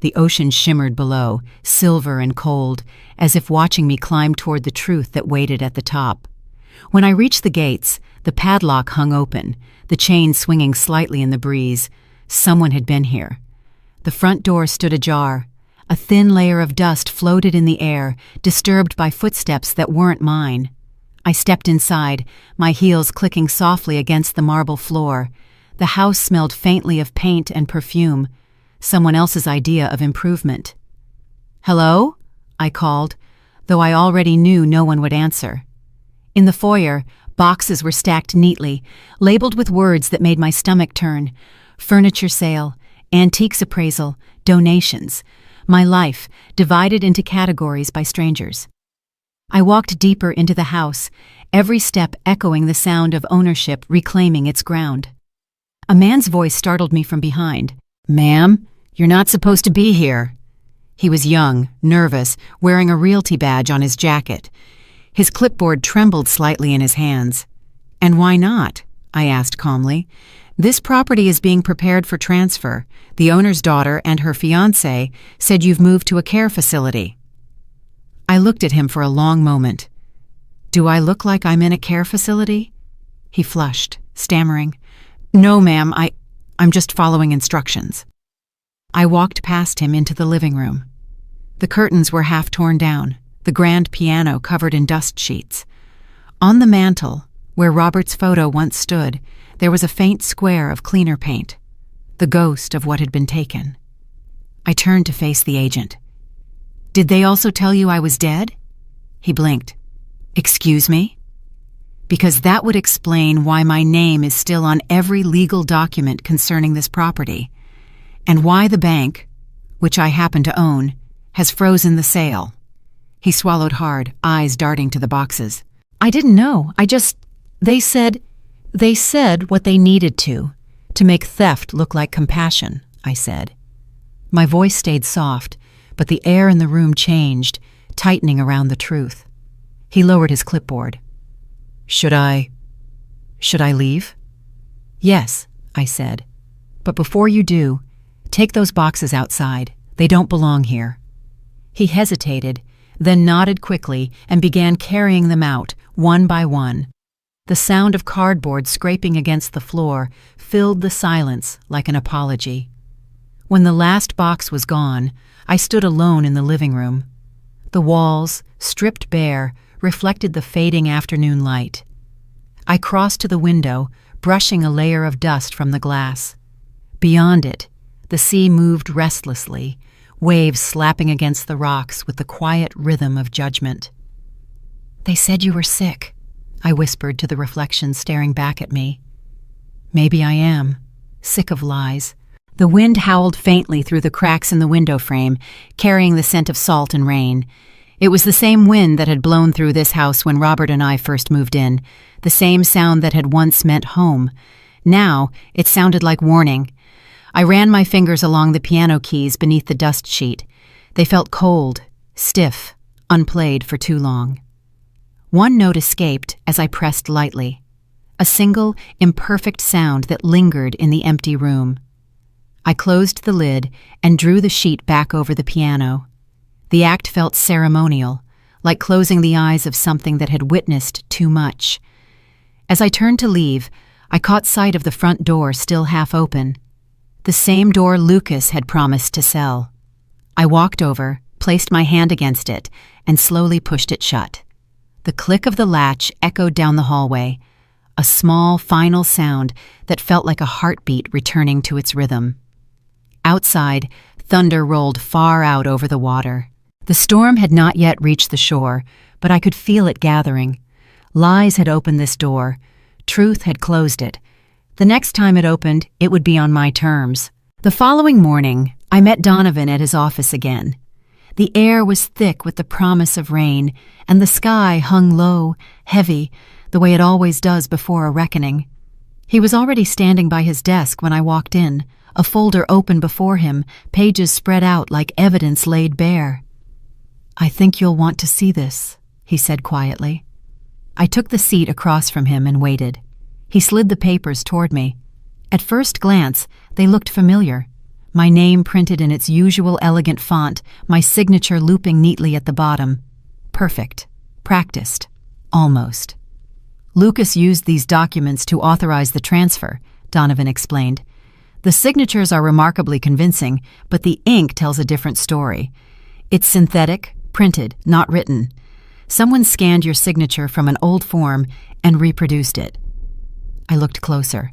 The ocean shimmered below, silver and cold, as if watching me climb toward the truth that waited at the top. When I reached the gates, the padlock hung open, the chain swinging slightly in the breeze. Someone had been here. The front door stood ajar. A thin layer of dust floated in the air, disturbed by footsteps that weren't mine. I stepped inside, my heels clicking softly against the marble floor. The house smelled faintly of paint and perfume, someone else's idea of improvement. "Hello?" I called, though I already knew no one would answer. In the foyer, boxes were stacked neatly, labeled with words that made my stomach turn. Furniture sale, antiques appraisal, donations. My life, divided into categories by strangers. I walked deeper into the house, every step echoing the sound of ownership reclaiming its ground. A man's voice startled me from behind. "Ma'am, you're not supposed to be here." He was young, nervous, wearing a realty badge on his jacket. His clipboard trembled slightly in his hands. "And why not?" I asked calmly. "This property is being prepared for transfer. The owner's daughter and her fiancé said you've moved to a care facility." I looked at him for a long moment. "Do I look like I'm in a care facility?" He flushed, stammering. "No, ma'am, I'm just following instructions." I walked past him into the living room. The curtains were half torn down, the grand piano covered in dust sheets. On the mantel, where Robert's photo once stood, there was a faint square of cleaner paint, the ghost of what had been taken. I turned to face the agent. "Did they also tell you I was dead?" He blinked. "Excuse me?" "Because that would explain why my name is still on every legal document concerning this property, and why the bank, which I happen to own, has frozen the sale." He swallowed hard, eyes darting to the boxes. "I didn't know. They said what they needed to make theft look like compassion," I said. My voice stayed soft, but the air in the room changed, tightening around the truth. He lowered his clipboard. Should I leave?" "Yes," I said. "But before you do, take those boxes outside. They don't belong here." He hesitated, then nodded quickly and began carrying them out, one by one. The sound of cardboard scraping against the floor filled the silence like an apology. When the last box was gone, I stood alone in the living room. The walls, stripped bare, reflected the fading afternoon light. I crossed to the window, brushing a layer of dust from the glass. Beyond it, the sea moved restlessly, waves slapping against the rocks with the quiet rhythm of judgment. "They said you were sick," I whispered to the reflection staring back at me. "Maybe I am, sick of lies." The wind howled faintly through the cracks in the window frame, carrying the scent of salt and rain. It was the same wind that had blown through this house when Robert and I first moved in, the same sound that had once meant home. Now, it sounded like warning. I ran my fingers along the piano keys beneath the dust sheet. They felt cold, stiff, unplayed for too long. One note escaped as I pressed lightly, a single, imperfect sound that lingered in the empty room. I closed the lid and drew the sheet back over the piano. The act felt ceremonial, like closing the eyes of something that had witnessed too much. As I turned to leave, I caught sight of the front door still half open, the same door Lucas had promised to sell. I walked over, placed my hand against it, and slowly pushed it shut. The click of the latch echoed down the hallway, a small, final sound that felt like a heartbeat returning to its rhythm. Outside, thunder rolled far out over the water. The storm had not yet reached the shore, but I could feel it gathering. Lies had opened this door. Truth had closed it. The next time it opened, it would be on my terms. The following morning, I met Donovan at his office again. The air was thick with the promise of rain, and the sky hung low, heavy, the way it always does before a reckoning. He was already standing by his desk when I walked in, a folder open before him, pages spread out like evidence laid bare. "I think you'll want to see this," he said quietly. I took the seat across from him and waited. He slid the papers toward me. At first glance, they looked familiar. My name printed in its usual elegant font, my signature looping neatly at the bottom. Perfect. Practiced. Almost. "Lucas used these documents to authorize the transfer," Donovan explained. "The signatures are remarkably convincing, but the ink tells a different story. It's synthetic, printed, not written. Someone scanned your signature from an old form and reproduced it." I looked closer.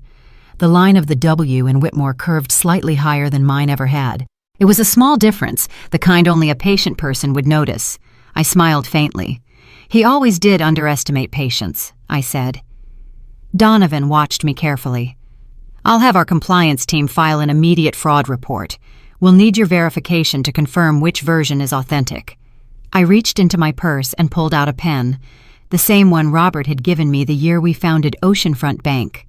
The line of the W in Whitmore curved slightly higher than mine ever had. It was a small difference, the kind only a patient person would notice. I smiled faintly. "He always did underestimate patience," I said. Donovan watched me carefully. "I'll have our compliance team file an immediate fraud report. We'll need your verification to confirm which version is authentic." I reached into my purse and pulled out a pen, the same one Robert had given me the year we founded Oceanfront Bank.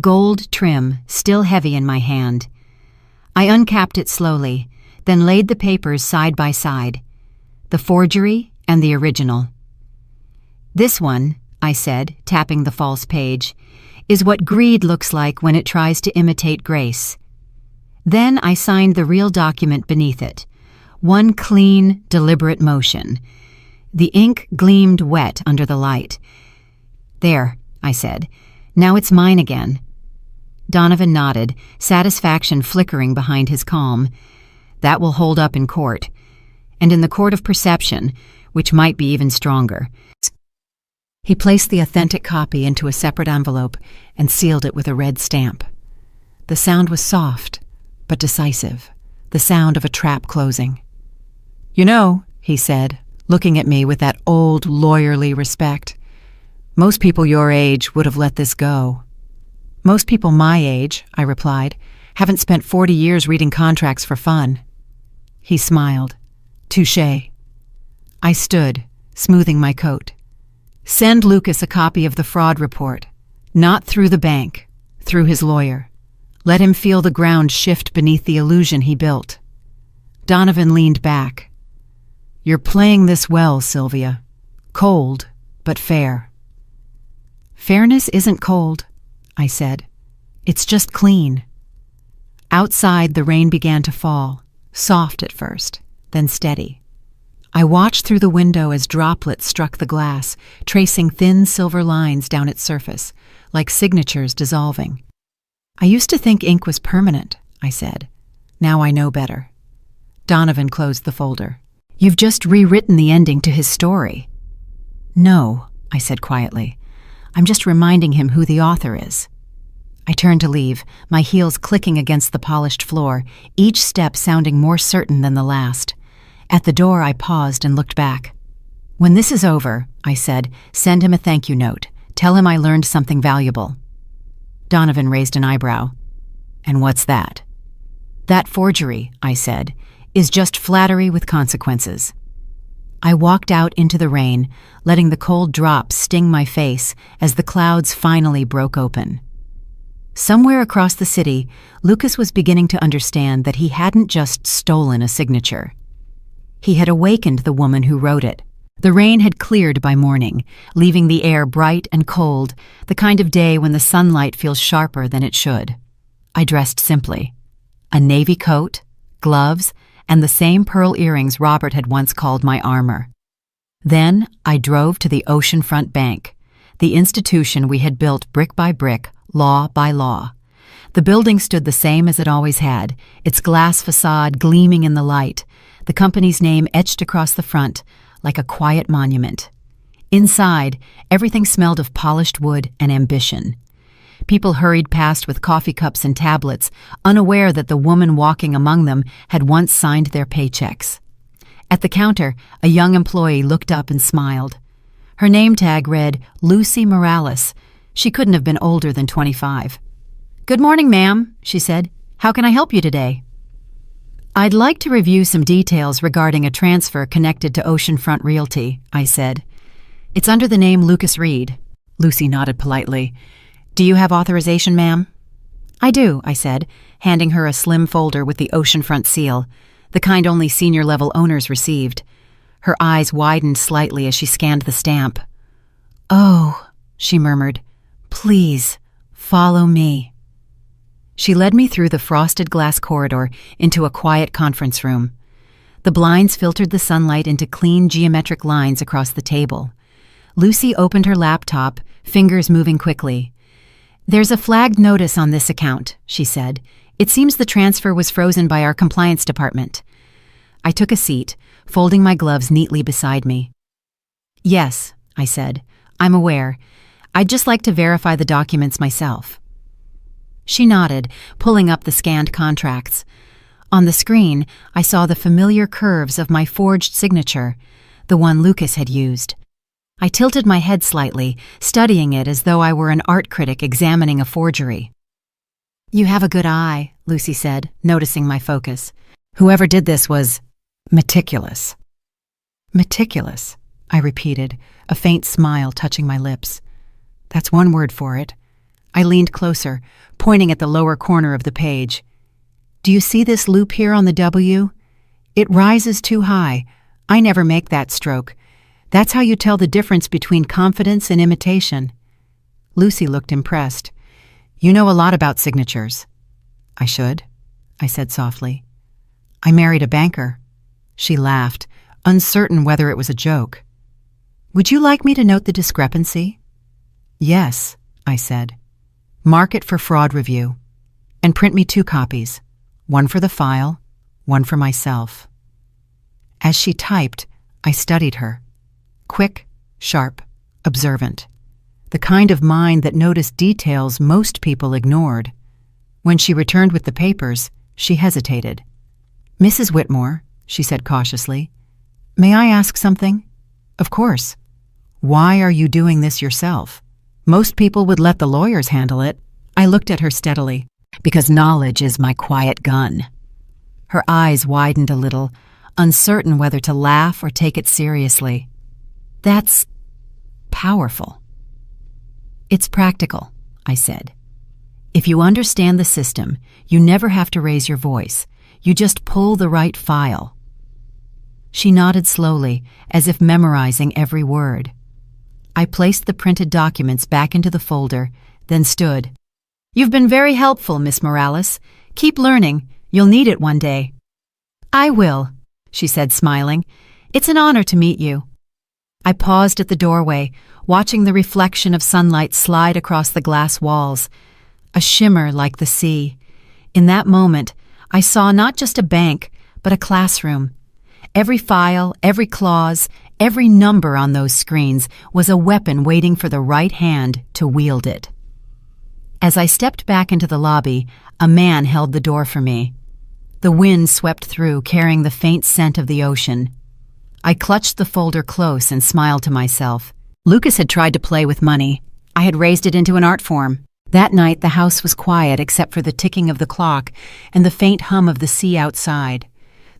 Gold trim, still heavy in my hand. I uncapped it slowly, then laid the papers side by side, the forgery and the original. "This one," I said, tapping the false page, "is what greed looks like when it tries to imitate grace." Then I signed the real document beneath it. One clean, deliberate motion. The ink gleamed wet under the light. "There," I said. "Now it's mine again." Donovan nodded, satisfaction flickering behind his calm. "That will hold up in court. And in the court of perception, which might be even stronger." He placed the authentic copy into a separate envelope and sealed it with a red stamp. The sound was soft, but decisive, the sound of a trap closing. "You know," he said, looking at me with that old lawyerly respect, "most people your age would have let this go." "Most people my age," I replied, "haven't spent 40 years reading contracts for fun." He smiled. "Touché." I stood, smoothing my coat. "Send Lucas a copy of the fraud report. Not through the bank, through his lawyer. Let him feel the ground shift beneath the illusion he built." Donovan leaned back. "You're playing this well, Sylvia. Cold, but fair." "Fairness isn't cold," I said. "It's just clean." Outside, the rain began to fall, soft at first, then steady. I watched through the window as droplets struck the glass, tracing thin silver lines down its surface, like signatures dissolving. "I used to think ink was permanent," I said. "Now I know better." Donovan closed the folder. "You've just rewritten the ending to his story." "No," I said quietly. "I'm just reminding him who the author is." I turned to leave, my heels clicking against the polished floor, each step sounding more certain than the last. At the door, I paused and looked back. "When this is over," I said, "send him a thank you note. Tell him I learned something valuable." Donovan raised an eyebrow. "And what's that?" "That forgery," I said, "is just flattery with consequences." I walked out into the rain, letting the cold drops sting my face as the clouds finally broke open. Somewhere across the city, Lucas was beginning to understand that he hadn't just stolen a signature. He had awakened the woman who wrote it. The rain had cleared by morning, leaving the air bright and cold, the kind of day when the sunlight feels sharper than it should. I dressed simply. A navy coat, gloves, and the same pearl earrings Robert had once called my armor. Then I drove to the Oceanfront Bank, the institution we had built brick by brick, law by law. The building stood the same as it always had, its glass facade gleaming in the light, the company's name etched across the front like a quiet monument. Inside, everything smelled of polished wood and ambition. People hurried past with coffee cups and tablets, unaware that the woman walking among them had once signed their paychecks. At the counter, a young employee looked up and smiled. Her name tag read Lucy Morales. She couldn't have been older than 25. "Good morning, ma'am," she said. "How can I help you today?" "I'd like to review some details regarding a transfer connected to Oceanfront Realty," I said. "It's under the name Lucas Reed." Lucy nodded politely. "Do you have authorization, ma'am?" "I do," I said, handing her a slim folder with the Oceanfront seal, the kind only senior-level owners received. Her eyes widened slightly as she scanned the stamp. "Oh," she murmured, "please, follow me." She led me through the frosted glass corridor into a quiet conference room. The blinds filtered the sunlight into clean geometric lines across the table. Lucy opened her laptop, fingers moving quickly. "There's a flagged notice on this account," she said. "It seems the transfer was frozen by our compliance department." I took a seat, folding my gloves neatly beside me. "Yes," I said, "I'm aware. I'd just like to verify the documents myself." She nodded, pulling up the scanned contracts. On the screen, I saw the familiar curves of my forged signature, the one Lucas had used. I tilted my head slightly, studying it as though I were an art critic examining a forgery. "You have a good eye," Lucy said, noticing my focus. "Whoever did this was meticulous." "Meticulous," I repeated, a faint smile touching my lips. "That's one word for it." I leaned closer, pointing at the lower corner of the page. "Do you see this loop here on the W? It rises too high. I never make that stroke. That's how you tell the difference between confidence and imitation." Lucy looked impressed. "You know a lot about signatures." "I should," I said softly. "I married a banker." She laughed, uncertain whether it was a joke. "Would you like me to note the discrepancy?" "Yes," I said. "Mark it for fraud review. And print me 2 copies, one for the file, one for myself." As she typed, I studied her. Quick, sharp, observant. The kind of mind that noticed details most people ignored. When she returned with the papers, she hesitated. "Mrs. Whitmore," she said cautiously, "may I ask something?" "Of course." "Why are you doing this yourself? Most people would let the lawyers handle it." I looked at her steadily. "Because knowledge is my quiet gun." Her eyes widened a little, uncertain whether to laugh or take it seriously. "That's powerful." "It's practical," I said. "If you understand the system, you never have to raise your voice. You just pull the right file." She nodded slowly, as if memorizing every word. I placed the printed documents back into the folder, then stood. "You've been very helpful, Miss Morales. Keep learning. You'll need it one day." "I will," she said, smiling. "It's an honor to meet you." I paused at the doorway, watching the reflection of sunlight slide across the glass walls, a shimmer like the sea. In that moment, I saw not just a bank, but a classroom. Every file, every clause, every number on those screens was a weapon waiting for the right hand to wield it. As I stepped back into the lobby, a man held the door for me. The wind swept through, carrying the faint scent of the ocean. I clutched the folder close and smiled to myself. Lucas had tried to play with money. I had raised it into an art form. That night, the house was quiet except for the ticking of the clock and the faint hum of the sea outside.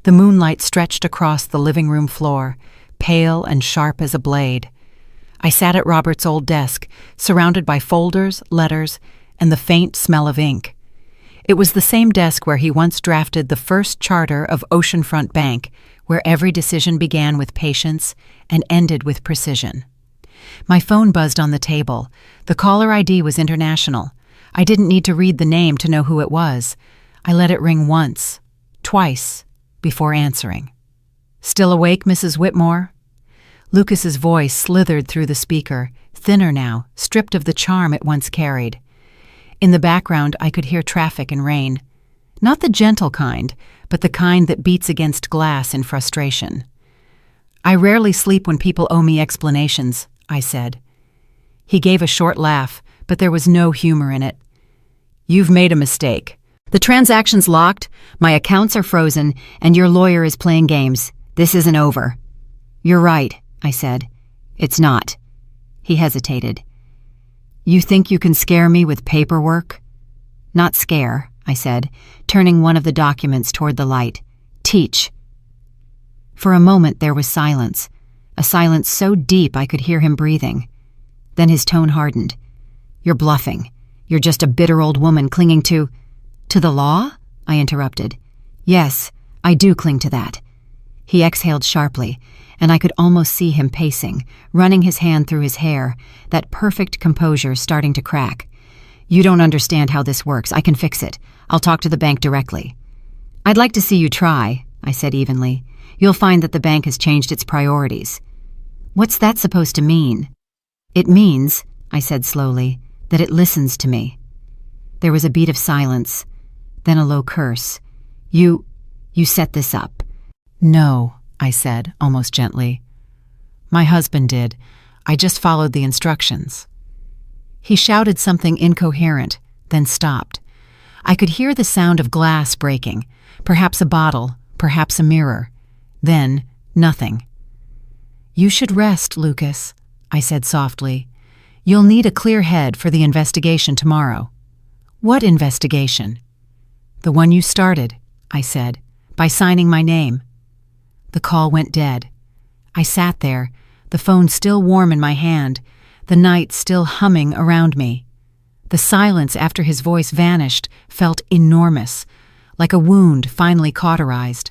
The moonlight stretched across the living room floor, pale and sharp as a blade. I sat at Robert's old desk, surrounded by folders, letters, and the faint smell of ink. It was the same desk where he once drafted the first charter of Oceanfront Bank, where every decision began with patience and ended with precision. My phone buzzed on the table. The caller ID was international. I didn't need to read the name to know who it was. I let it ring once, twice, before answering. "Still awake, Mrs. Whitmore?" Lucas's voice slithered through the speaker, thinner now, stripped of the charm it once carried. In the background, I could hear traffic and rain. Not the gentle kind, but the kind that beats against glass in frustration. "I rarely sleep when people owe me explanations," I said. He gave a short laugh, but there was no humor in it. "You've made a mistake. The transaction's locked, my accounts are frozen, and your lawyer is playing games. This isn't over." "You're right," I said. "It's not." He hesitated. "You think you can scare me with paperwork?" "Not scare," I said, turning one of the documents toward the light. "Teach." For a moment there was silence, a silence so deep I could hear him breathing. Then his tone hardened. "You're bluffing. You're just a bitter old woman clinging to the law?" I interrupted. "Yes, I do cling to that." He exhaled sharply, and I could almost see him pacing, running his hand through his hair, that perfect composure starting to crack. "You don't understand how this works. I can fix it. I'll talk to the bank directly." "I'd like to see you try," I said evenly. "You'll find that the bank has changed its priorities." "What's that supposed to mean?" "It means," I said slowly, "that it listens to me." There was a beat of silence, then a low curse. You set this up." "No," I said, almost gently. "My husband did. I just followed the instructions." He shouted something incoherent, then stopped. I could hear the sound of glass breaking, perhaps a bottle, perhaps a mirror. Then, nothing. "You should rest, Lucas," I said softly. "You'll need a clear head for the investigation tomorrow." "What investigation?" "The one you started," I said, "by signing my name." The call went dead. I sat there, the phone still warm in my hand, the night still humming around me. The silence after his voice vanished felt enormous, like a wound finally cauterized.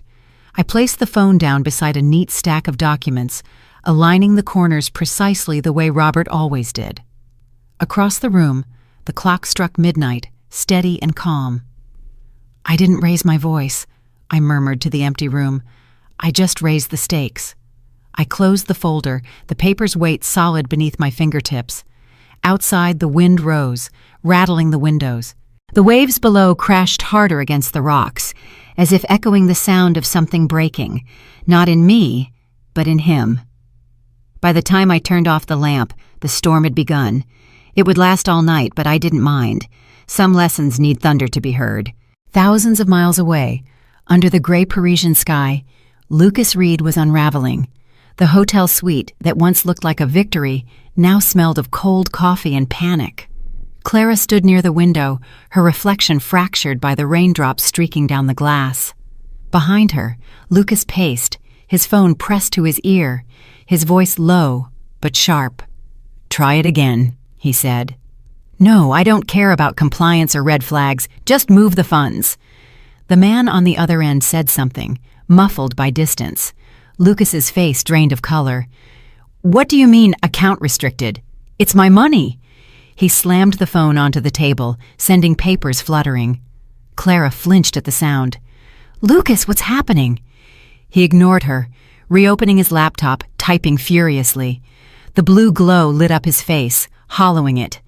I placed the phone down beside a neat stack of documents, aligning the corners precisely the way Robert always did. Across the room, the clock struck midnight, steady and calm. "I didn't raise my voice," I murmured to the empty room. "I just raised the stakes." I closed the folder, the paper's weight solid beneath my fingertips. Outside, the wind rose, rattling the windows. The waves below crashed harder against the rocks, as if echoing the sound of something breaking, not in me, but in him. By the time I turned off the lamp, the storm had begun. It would last all night, but I didn't mind. Some lessons need thunder to be heard. Thousands of miles away, under the gray Parisian sky, Lucas Reed was unraveling. The hotel suite that once looked like a victory now smelled of cold coffee and panic. Clara stood near the window, her reflection fractured by the raindrops streaking down the glass. Behind her, Lucas paced, his phone pressed to his ear, his voice low but sharp. "Try it again," he said. "No, I don't care about compliance or red flags. Just move the funds." The man on the other end said something, muffled by distance. Lucas's face drained of color. "What do you mean, account restricted? It's my money." He slammed the phone onto the table, sending papers fluttering. Clara flinched at the sound. "Lucas, what's happening?" He ignored her, reopening his laptop, typing furiously. The blue glow lit up his face, hollowing it.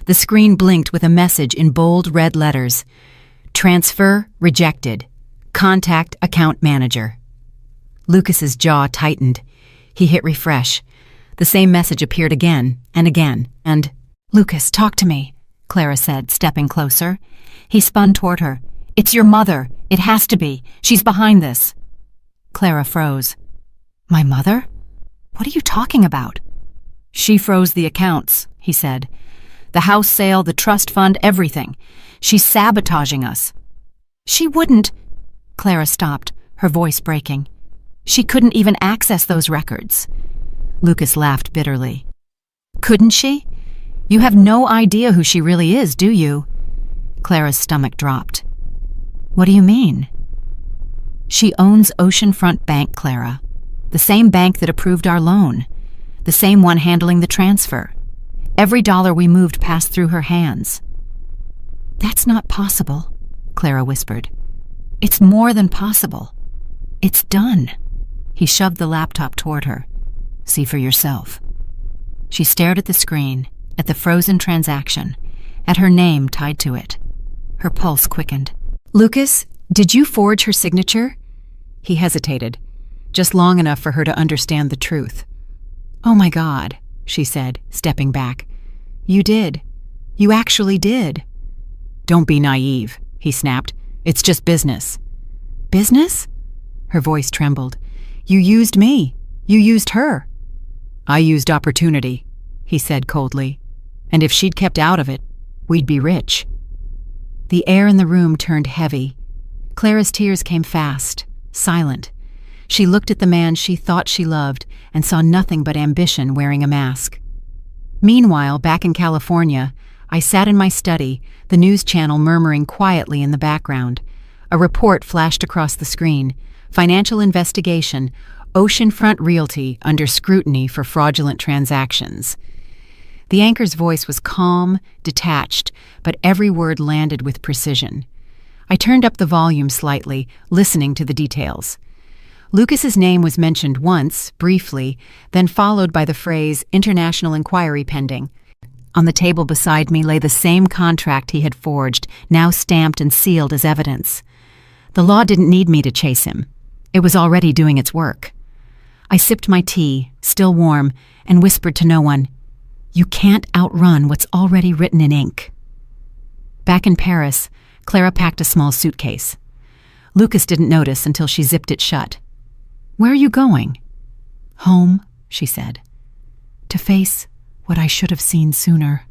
The screen blinked with a message in bold red letters. "Transfer rejected. Contact account manager." Lucas's jaw tightened. He hit refresh. The same message appeared again, and "Lucas, talk to me," Clara said, stepping closer. He spun toward her. "It's your mother. It has to be. She's behind this." Clara froze. "My mother? What are you talking about?" "She froze the accounts," he said. "The house sale, the trust fund, everything. She's sabotaging us." "She wouldn't." Clara stopped, her voice breaking. "She couldn't even access those records." Lucas laughed bitterly. "Couldn't she? You have no idea who she really is, do you?" Clara's stomach dropped. "What do you mean?" "She owns Oceanfront Bank, Clara. The same bank that approved our loan. The same one handling the transfer. Every dollar we moved passed through her hands." "That's not possible," Clara whispered. "It's more than possible. It's done." He shoved the laptop toward her. "See for yourself." She stared at the screen, at the frozen transaction, at her name tied to it. Her pulse quickened. "Lucas, Did you forge her signature? He hesitated, just long enough for her to understand the truth. Oh my God, she said, stepping back. You did. You actually did. Don't be naive, he snapped. It's just business. Business? Her voice trembled. You used me. You used her. I used opportunity, he said coldly. And if she'd kept out of it, we'd be rich. The air in the room turned heavy. Clara's tears came fast, silent. She looked at the man she thought she loved and saw nothing but ambition wearing a mask. Meanwhile, back in California, I sat in my study, the news channel murmuring quietly in the background. A report flashed across the screen. Financial investigation, Oceanfront Realty under scrutiny for fraudulent transactions. The anchor's voice was calm, detached, but every word landed with precision. I turned up the volume slightly, listening to the details. Lucas's name was mentioned once, briefly, then followed by the phrase, international inquiry pending. On the table beside me lay the same contract he had forged, now stamped and sealed as evidence. The law didn't need me to chase him. It was already doing its work. I sipped my tea, still warm, and whispered to no one, You can't outrun what's already written in ink. Back in Paris, Clara packed a small suitcase. Lucas didn't notice until she zipped it shut. Where are you going? Home, she said. To face what I should have seen sooner.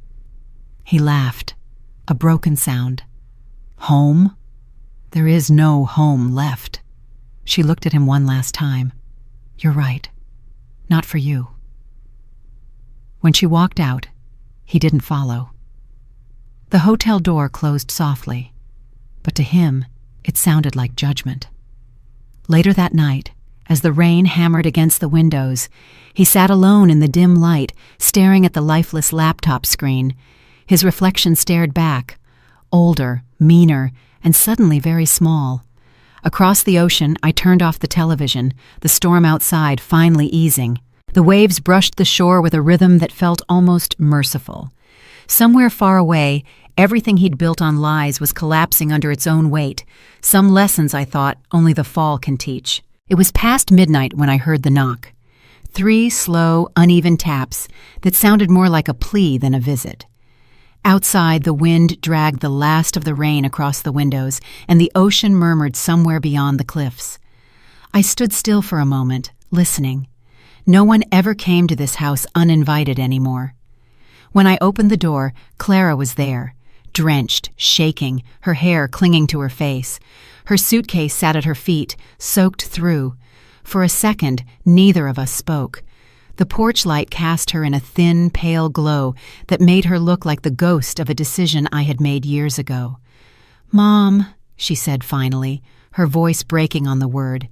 He laughed, a broken sound. Home? There is no home left. She looked at him one last time. You're right. Not for you. When she walked out, he didn't follow. The hotel door closed softly, but to him, it sounded like judgment. Later that night, as the rain hammered against the windows, he sat alone in the dim light, staring at the lifeless laptop screen. His reflection stared back, older, meaner, and suddenly very small. Across the ocean, I turned off the television, the storm outside finally easing. The waves brushed the shore with a rhythm that felt almost merciful. Somewhere far away, everything he'd built on lies was collapsing under its own weight. Some lessons, I thought, only the fall can teach. It was past midnight when I heard the knock. 3 slow, uneven taps that sounded more like a plea than a visit. Outside, the wind dragged the last of the rain across the windows, and the ocean murmured somewhere beyond the cliffs. I stood still for a moment, listening. No one ever came to this house uninvited anymore. When I opened the door, Clara was there, drenched, shaking, her hair clinging to her face. Her suitcase sat at her feet, soaked through. For a second, neither of us spoke. The porch light cast her in a thin, pale glow that made her look like the ghost of a decision I had made years ago. "Mom," she said finally, her voice breaking on the word.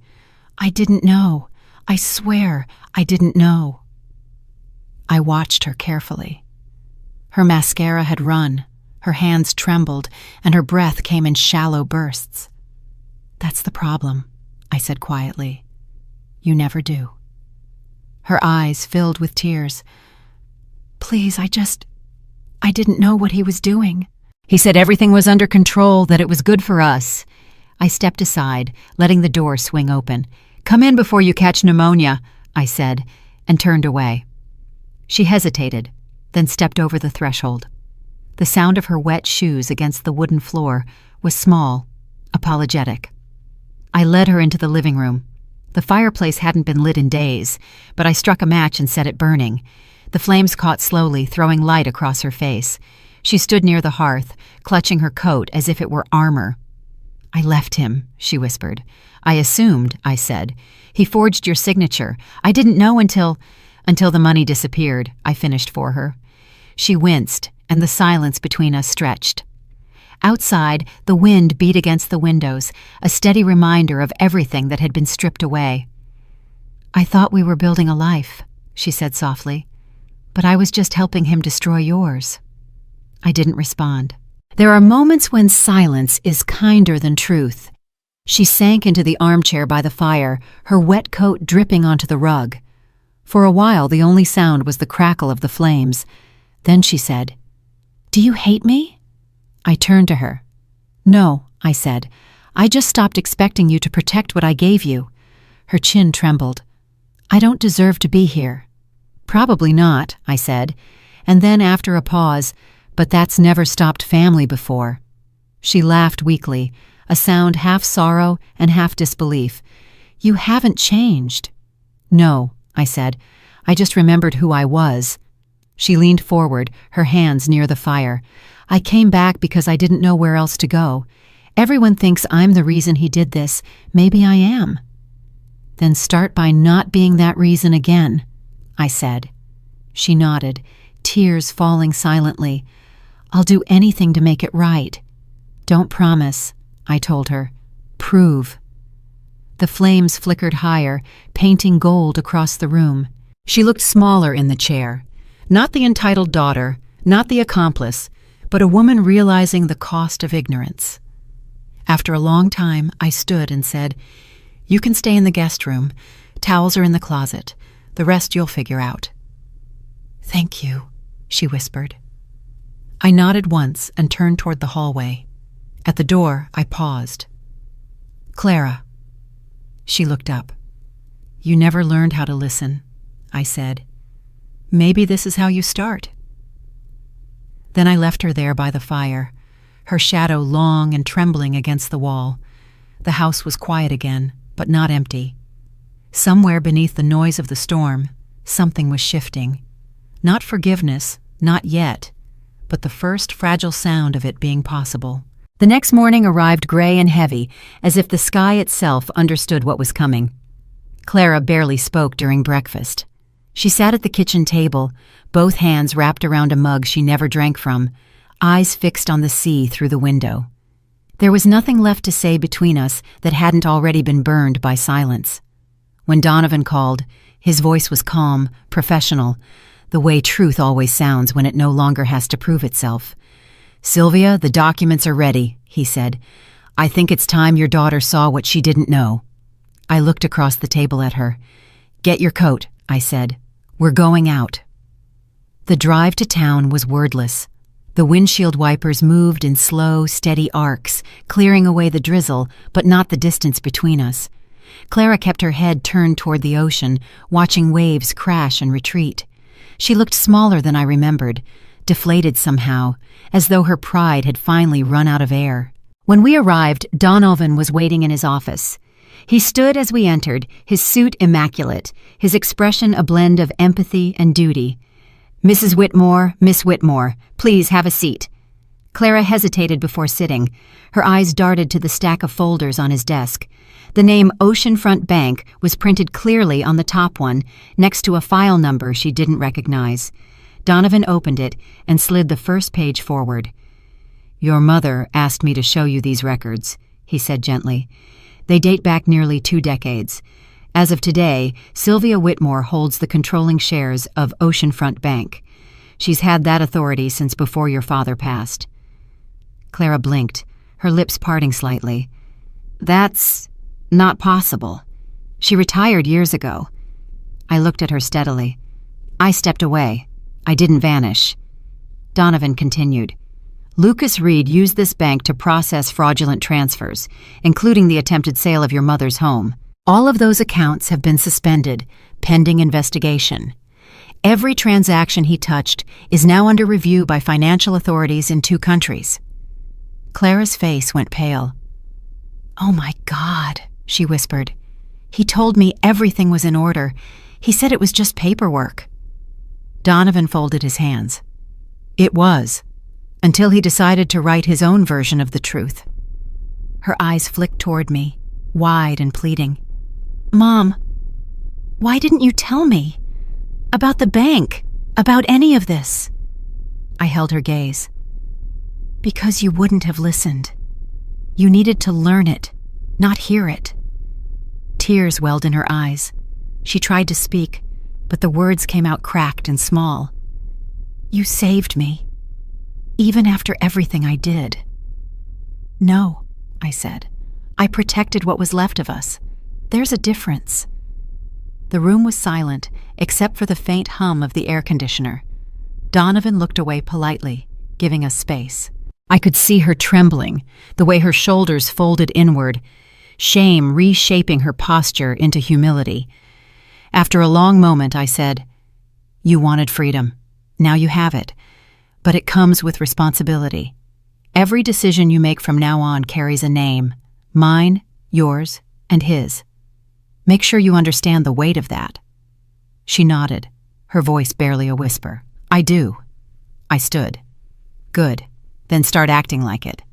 "I didn't know. I swear I didn't know." I watched her carefully. Her mascara had run, her hands trembled, and her breath came in shallow bursts. "That's the problem," I said quietly. "You never do." Her eyes filled with tears. "Please, I didn't know what he was doing." "He said everything was under control, that it was good for us." I stepped aside, letting the door swing open. "Come in before you catch pneumonia," I said, and turned away. She hesitated, then stepped over the threshold. The sound of her wet shoes against the wooden floor was small, apologetic. I led her into the living room. The fireplace hadn't been lit in days, but I struck a match and set it burning. The flames caught slowly, throwing light across her face. She stood near the hearth, clutching her coat as if it were armor. "I left him," she whispered. "I assumed," I said. "He forged your signature. I didn't know until the money disappeared," I finished for her. She winced, and the silence between us stretched. Outside, the wind beat against the windows, a steady reminder of everything that had been stripped away. "I thought we were building a life," she said softly, "but I was just helping him destroy yours." I didn't respond. There are moments when silence is kinder than truth. She sank into the armchair by the fire, her wet coat dripping onto the rug. For a while, the only sound was the crackle of the flames. Then she said, "Do you hate me?" I turned to her. "No," I said. I just stopped expecting you to protect what I gave you." Her chin trembled. "I don't deserve to be here." "Probably not," I said, and then after a pause, "But that's never stopped family before." She laughed weakly, a sound half sorrow and half disbelief. "You haven't changed." "No," I said. "I just remembered who I was." She leaned forward, her hands near the fire. "I came back because I didn't know where else to go. Everyone thinks I'm the reason he did this. Maybe I am." "Then start by not being that reason again," I said. She nodded, tears falling silently. "I'll do anything to make it right." "Don't promise," I told her. "Prove." The flames flickered higher, painting gold across the room. She looked smaller in the chair. Not the entitled daughter, not the accomplice, but a woman realizing the cost of ignorance. After a long time, I stood and said, "You can stay in the guest room. Towels are in the closet. The rest you'll figure out." "Thank you," she whispered. I nodded once and turned toward the hallway. At the door, I paused. "Clara." She looked up. "You never learned how to listen," I said. "Maybe this is how you start." Then I left her there by the fire, her shadow long and trembling against the wall. The house was quiet again, but not empty. Somewhere beneath the noise of the storm, something was shifting. Not forgiveness, not yet, but the first fragile sound of it being possible. The next morning arrived gray and heavy, as if the sky itself understood what was coming. Clara barely spoke during breakfast. She sat at the kitchen table, both hands wrapped around a mug she never drank from, eyes fixed on the sea through the window. There was nothing left to say between us that hadn't already been burned by silence. When Donovan called, his voice was calm, professional, the way truth always sounds when it no longer has to prove itself. "Sylvia, the documents are ready," he said. "I think it's time your daughter saw what she didn't know." I looked across the table at her. "Get your coat," I said. "We're going out." The drive to town was wordless. The windshield wipers moved in slow, steady arcs, clearing away the drizzle, but not the distance between us. Clara kept her head turned toward the ocean, watching waves crash and retreat. She looked smaller than I remembered, deflated somehow, as though her pride had finally run out of air. When we arrived, Donovan was waiting in his office. He stood as we entered, his suit immaculate, his expression a blend of empathy and duty. "Mrs. Whitmore, Miss Whitmore, please have a seat." Clara hesitated before sitting. Her eyes darted to the stack of folders on his desk. The name Oceanfront Bank was printed clearly on the top one, next to a file number she didn't recognize. Donovan opened it and slid the first page forward. "Your mother asked me to show you these records," he said gently. "They date back nearly 2 decades. As of today, Sylvia Whitmore holds the controlling shares of Oceanfront Bank. She's had that authority since before your father passed." Clara blinked, her lips parting slightly. "That's not possible. She retired years ago." I looked at her steadily. "I stepped away. I didn't vanish." Donovan continued. "Lucas Reed used this bank to process fraudulent transfers, including the attempted sale of your mother's home. All of those accounts have been suspended, pending investigation. Every transaction he touched is now under review by financial authorities in 2 countries. Clara's face went pale. "Oh my God," she whispered. "He told me everything was in order. He said it was just paperwork." Donovan folded his hands. "It was, until he decided to write his own version of the truth." Her eyes flicked toward me, wide and pleading. "Mom, why didn't you tell me? About the bank, about any of this?" I held her gaze. "Because you wouldn't have listened. You needed to learn it, not hear it." Tears welled in her eyes. She tried to speak, but the words came out cracked and small. "You saved me, even after everything I did." "No," I said. "I protected what was left of us. There's a difference." The room was silent, except for the faint hum of the air conditioner. Donovan looked away politely, giving us space. I could see her trembling, the way her shoulders folded inward, shame reshaping her posture into humility. After a long moment, I said, "You wanted freedom. Now you have it. But it comes with responsibility. Every decision you make from now on carries a name. Mine, yours, and his. Make sure you understand the weight of that." She nodded, her voice barely a whisper. "I do." I stood. "Good. Then start acting like it."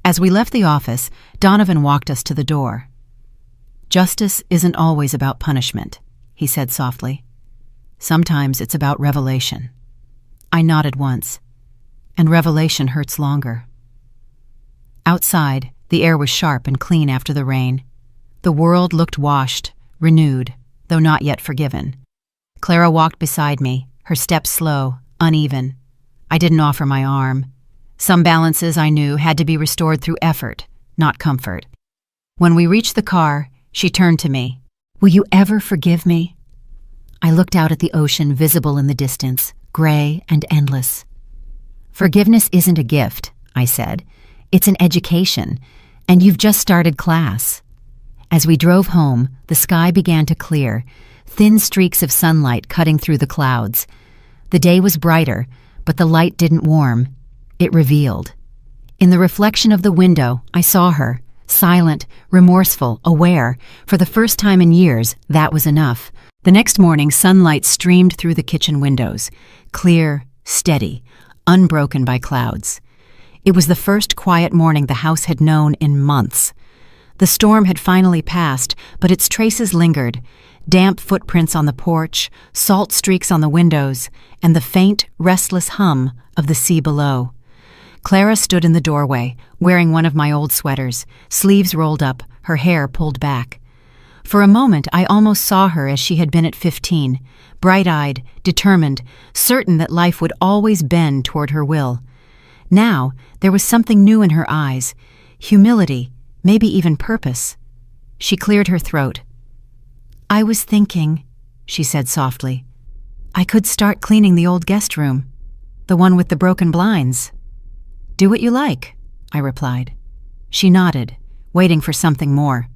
As we left the office, Donovan walked us to the door. "Justice isn't always about punishment," he said softly. "Sometimes it's about revelation." I nodded once, and revelation hurts longer. Outside, the air was sharp and clean after the rain. The world looked washed, renewed, though not yet forgiven. Clara walked beside me, her steps slow, uneven. I didn't offer my arm. Some balances, I knew, had to be restored through effort, not comfort. When we reached the car, she turned to me. "Will you ever forgive me?" I looked out at the ocean visible in the distance, gray and endless. "Forgiveness isn't a gift," I said. "It's an education, and you've just started class." As we drove home, the sky began to clear, thin streaks of sunlight cutting through the clouds. The day was brighter, but the light didn't warm. It revealed. In the reflection of the window, I saw her, silent, remorseful, aware. For the first time in years, that was enough. The next morning, sunlight streamed through the kitchen windows, clear, steady, unbroken by clouds. It was the first quiet morning the house had known in months. The storm had finally passed, but its traces lingered, damp footprints on the porch, salt streaks on the windows, and the faint, restless hum of the sea below. Clara stood in the doorway, wearing one of my old sweaters, sleeves rolled up, her hair pulled back. For a moment, I almost saw her as she had been at 15, bright-eyed, determined, certain that life would always bend toward her will. Now, there was something new in her eyes, humility, maybe even purpose. She cleared her throat. "I was thinking," she said softly, "I could start cleaning the old guest room, the one with the broken blinds." "Do what you like," I replied. She nodded, waiting for something more.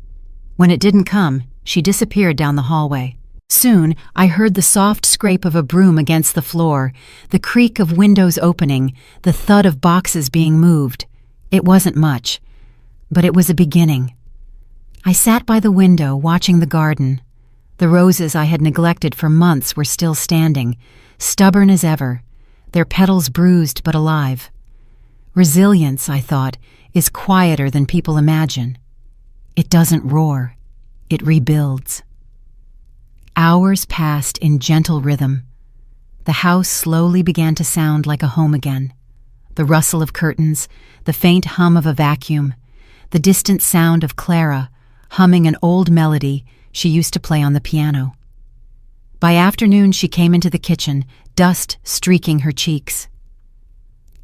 When it didn't come, she disappeared down the hallway. Soon, I heard the soft scrape of a broom against the floor, the creak of windows opening, the thud of boxes being moved. It wasn't much, but it was a beginning. I sat by the window watching the garden. The roses I had neglected for months were still standing, stubborn as ever, their petals bruised but alive. Resilience, I thought, is quieter than people imagine. It doesn't roar. It rebuilds. Hours passed in gentle rhythm. The house slowly began to sound like a home again. The rustle of curtains, the faint hum of a vacuum, the distant sound of Clara humming an old melody she used to play on the piano. By afternoon, she came into the kitchen, dust streaking her cheeks.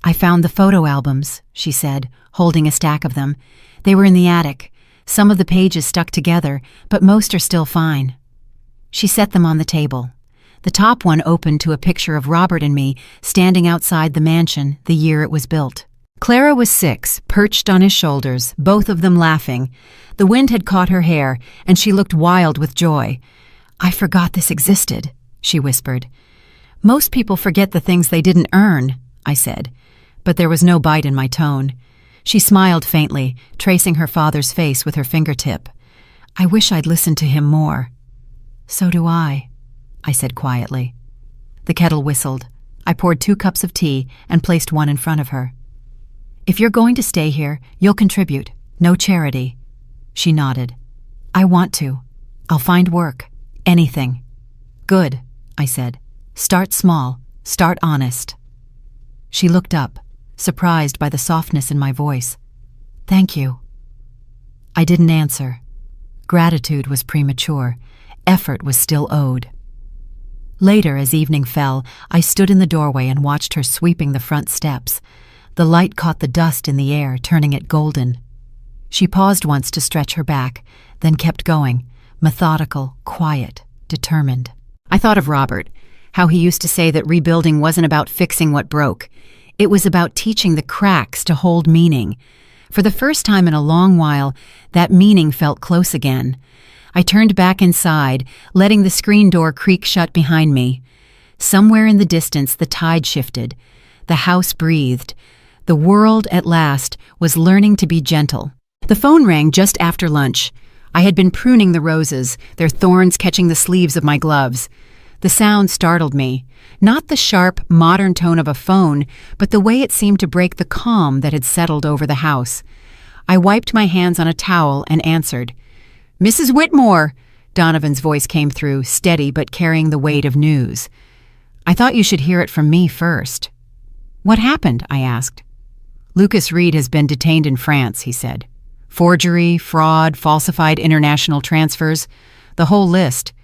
"I found the photo albums," she said, holding a stack of them. "They were in the attic. Some of the pages stuck together, but most are still fine." She set them on the table. The top one opened to a picture of Robert and me standing outside the mansion the year it was built. Clara was 6, perched on his shoulders, both of them laughing. The wind had caught her hair, and she looked wild with joy. "I forgot this existed," she whispered. "Most people forget the things they didn't earn," I said, but there was no bite in my tone. She smiled faintly, tracing her father's face with her fingertip. "I wish I'd listened to him more." "So do I said quietly. The kettle whistled. I poured 2 cups of tea and placed one in front of her. "If you're going to stay here, you'll contribute. No charity." She nodded. "I want to. I'll find work. Anything." "Good," I said. "Start small. Start honest." She looked up, surprised by the softness in my voice. "Thank you." I didn't answer. Gratitude was premature. Effort was still owed. Later, as evening fell, I stood in the doorway and watched her sweeping the front steps. The light caught the dust in the air, turning it golden. She paused once to stretch her back, then kept going, methodical, quiet, determined. I thought of Robert, how he used to say that rebuilding wasn't about fixing what broke. It was about teaching the cracks to hold meaning. For the first time in a long while, that meaning felt close again. I turned back inside, letting the screen door creak shut behind me. Somewhere in the distance, the tide shifted. The house breathed. The world, at last, was learning to be gentle. The phone rang just after lunch. I had been pruning the roses, their thorns catching the sleeves of my gloves. The sound startled me. Not the sharp, modern tone of a phone, but the way it seemed to break the calm that had settled over the house. I wiped my hands on a towel and answered. "Mrs. Whitmore!" Donovan's voice came through, steady but carrying the weight of news. "I thought you should hear it from me first." "What happened?" I asked. "Lucas Reed has been detained in France," he said. "Forgery, fraud, falsified international transfers, the whole list.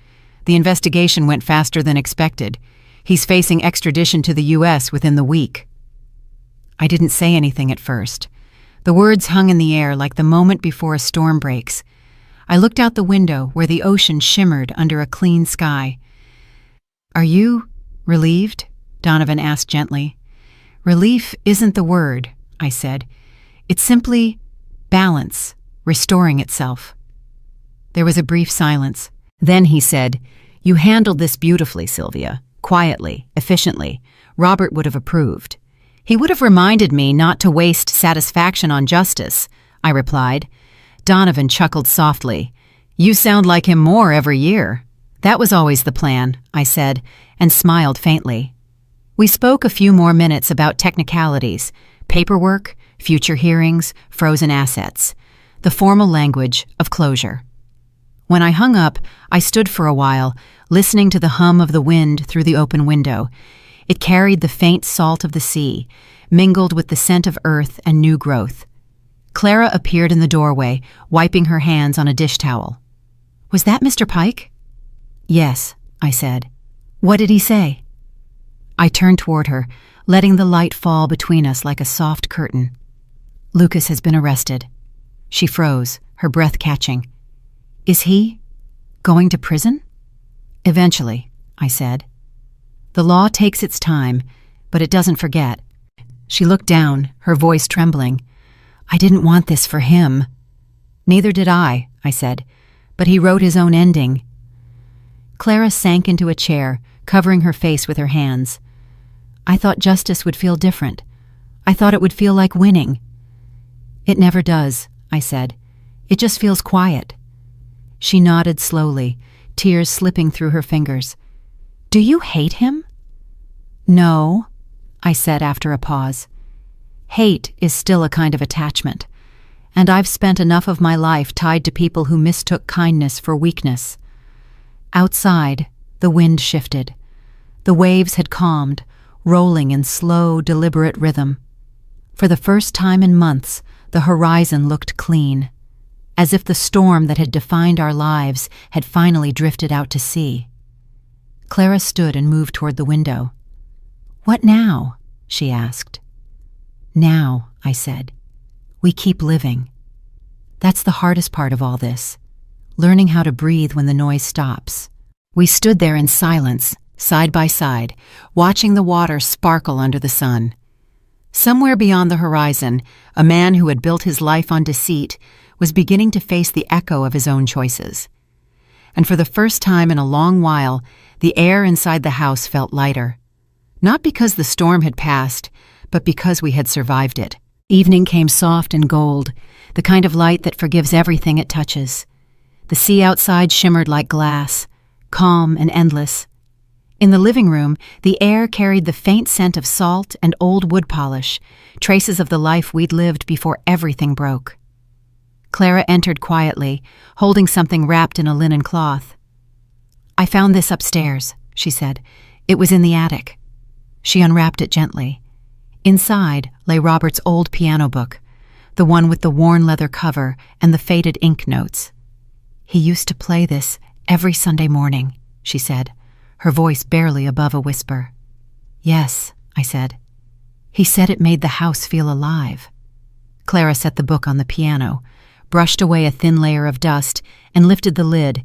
The investigation went faster than expected. He's facing extradition to the U.S. within the week." I didn't say anything at first. The words hung in the air like the moment before a storm breaks. I looked out the window where the ocean shimmered under a clean sky. "Are you relieved?" Donovan asked gently. "Relief isn't the word," I said. "It's simply balance, restoring itself." There was a brief silence. Then he said, "You handled this beautifully, Sylvia. Quietly, efficiently. Robert would have approved." "He would have reminded me not to waste satisfaction on justice," I replied. Donovan chuckled softly. "You sound like him more every year." "That was always the plan," I said, and smiled faintly. We spoke a few more minutes about technicalities, paperwork, future hearings, frozen assets, the formal language of closure. When I hung up, I stood for a while, listening to the hum of the wind through the open window. It carried the faint salt of the sea, mingled with the scent of earth and new growth. Clara appeared in the doorway, wiping her hands on a dish towel. "Was that Mr. Pike?" "Yes," I said. "What did he say?" I turned toward her, letting the light fall between us like a soft curtain. "Lucas has been arrested." She froze, her breath catching. "Is he going to prison?" "Eventually," I said. "The law takes its time, but it doesn't forget." She looked down, her voice trembling. "I didn't want this for him." "Neither did I," said, "but he wrote his own ending." Clara sank into a chair, covering her face with her hands. "I thought justice would feel different. I thought it would feel like winning." "It never does," I said. "It just feels quiet." She nodded slowly, tears slipping through her fingers. "Do you hate him?" "No," I said after a pause. "Hate is still a kind of attachment, and I've spent enough of my life tied to people who mistook kindness for weakness." Outside, the wind shifted. The waves had calmed, rolling in slow, deliberate rhythm. For the first time in months, the horizon looked clean, as if the storm that had defined our lives had finally drifted out to sea. Clara stood and moved toward the window. "What now?" she asked. "Now," I said. "We keep living. That's the hardest part of all this, learning how to breathe when the noise stops." We stood there in silence, side by side, watching the water sparkle under the sun. Somewhere beyond the horizon, a man who had built his life on deceit was beginning to face the echo of his own choices. And for the first time in a long while, the air inside the house felt lighter. Not because the storm had passed, but because we had survived it. Evening came soft and gold, the kind of light that forgives everything it touches. The sea outside shimmered like glass, calm and endless. In the living room, the air carried the faint scent of salt and old wood polish, traces of the life we'd lived before everything broke. Clara entered quietly, holding something wrapped in a linen cloth. "I found this upstairs," she said. "It was in the attic." She unwrapped it gently. Inside lay Robert's old piano book, the one with the worn leather cover and the faded ink notes. "He used to play this every Sunday morning," she said, her voice barely above a whisper. "Yes," I said. "He said it made the house feel alive." Clara set the book on the piano, brushed away a thin layer of dust, and lifted the lid.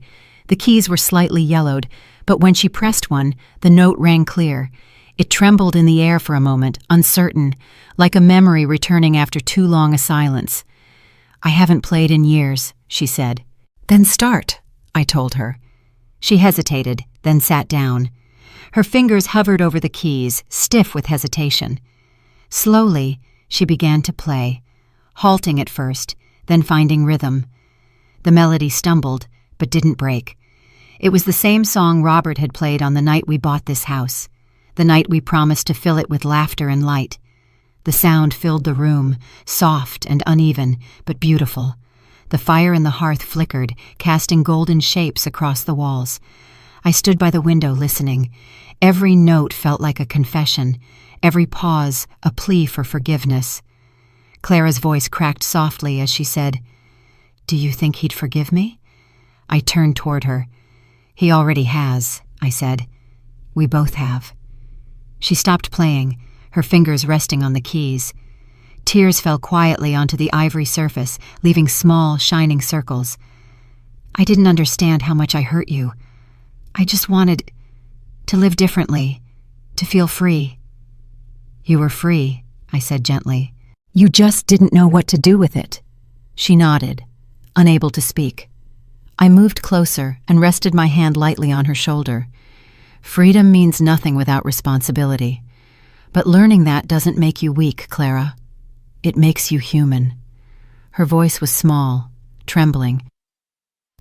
The keys were slightly yellowed, but when she pressed one, the note rang clear. It trembled in the air for a moment, uncertain, like a memory returning after too long a silence. "I haven't played in years," she said. "Then start," I told her. She hesitated, then sat down. Her fingers hovered over the keys, stiff with hesitation. Slowly, she began to play, halting at first, then finding rhythm. The melody stumbled, but didn't break. It was the same song Robert had played on the night we bought this house, the night we promised to fill it with laughter and light. The sound filled the room, soft and uneven, but beautiful. The fire in the hearth flickered, casting golden shapes across the walls. I stood by the window listening. Every note felt like a confession, every pause a plea for forgiveness. Clara's voice cracked softly as she said, "Do you think he'd forgive me?" I turned toward her. "He already has," I said. "We both have." She stopped playing, her fingers resting on the keys. Tears fell quietly onto the ivory surface, leaving small, shining circles. "I didn't understand how much I hurt you. I just wanted to live differently, to feel free." "You were free," I said gently. "You just didn't know what to do with it." She nodded, unable to speak. I moved closer and rested my hand lightly on her shoulder. "Freedom means nothing without responsibility. But learning that doesn't make you weak, Clara. It makes you human." Her voice was small, trembling.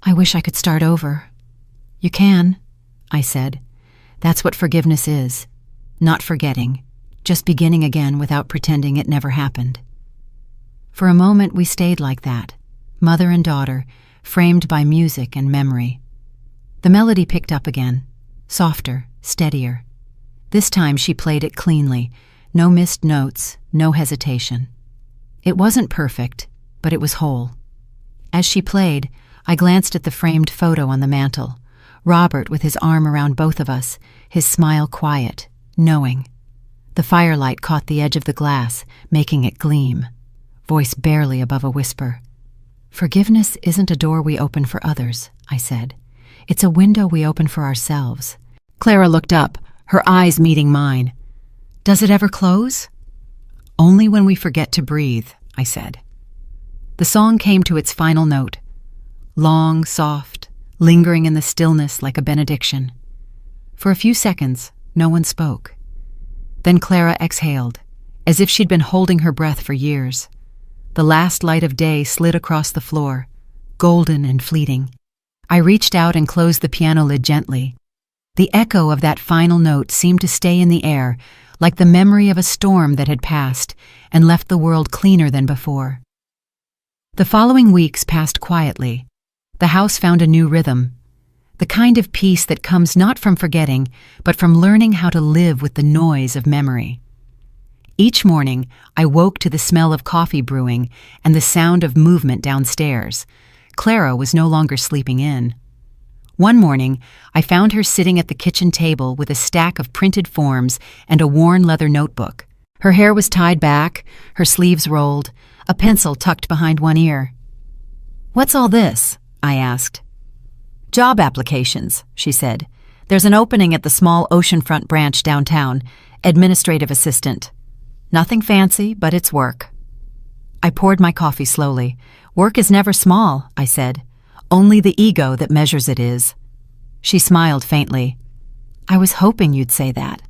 "I wish I could start over." "You can," I said. "That's what forgiveness is. Not forgetting, just beginning again without pretending it never happened." For a moment we stayed like that, mother and daughter, framed by music and memory. The melody picked up again, softer, steadier. This time she played it cleanly, no missed notes, no hesitation. It wasn't perfect, but it was whole. As she played, I glanced at the framed photo on the mantel, Robert with his arm around both of us, his smile quiet, knowing. The firelight caught the edge of the glass, making it gleam, voice barely above a whisper. "Forgiveness isn't a door we open for others," I said. "It's a window we open for ourselves." Clara looked up, her eyes meeting mine. "Does it ever close?" "Only when we forget to breathe," I said. The song came to its final note, long, soft, lingering in the stillness like a benediction. For a few seconds, no one spoke. Then Clara exhaled, as if she'd been holding her breath for years. The last light of day slid across the floor, golden and fleeting. I reached out and closed the piano lid gently. The echo of that final note seemed to stay in the air, like the memory of a storm that had passed and left the world cleaner than before. The following weeks passed quietly. The house found a new rhythm, the kind of peace that comes not from forgetting, but from learning how to live with the noise of memory. Each morning, I woke to the smell of coffee brewing and the sound of movement downstairs. Clara was no longer sleeping in. One morning, I found her sitting at the kitchen table with a stack of printed forms and a worn leather notebook. Her hair was tied back, her sleeves rolled, a pencil tucked behind one ear. "What's all this?" I asked. "Job applications," she said. "There's an opening at the small Oceanfront branch downtown, administrative assistant. Nothing fancy, but it's work." I poured my coffee slowly. "Work is never small," I said. "Only the ego that measures it is." She smiled faintly. "I was hoping you'd say that."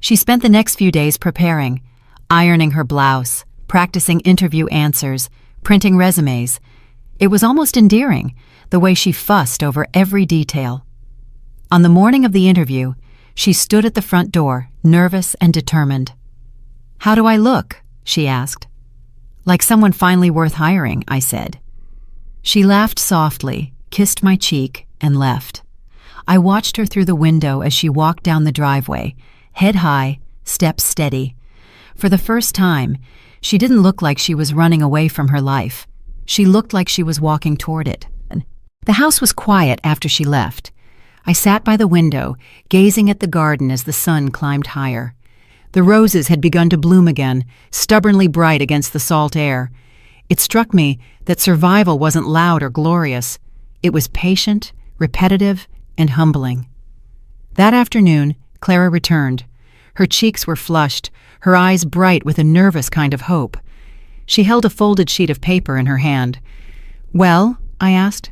She spent the next few days preparing, ironing her blouse, practicing interview answers, printing resumes. It was almost endearing, the way she fussed over every detail. On the morning of the interview, she stood at the front door, nervous and determined. "How do I look?" she asked. "Like someone finally worth hiring," I said. She laughed softly, kissed my cheek, and left. I watched her through the window as she walked down the driveway, head high, steps steady. For the first time, she didn't look like she was running away from her life. She looked like she was walking toward it. The house was quiet after she left. I sat by the window, gazing at the garden as the sun climbed higher. The roses had begun to bloom again, stubbornly bright against the salt air. It struck me that survival wasn't loud or glorious. It was patient, repetitive, and humbling. That afternoon, Clara returned. Her cheeks were flushed, her eyes bright with a nervous kind of hope. She held a folded sheet of paper in her hand. "Well?" I asked.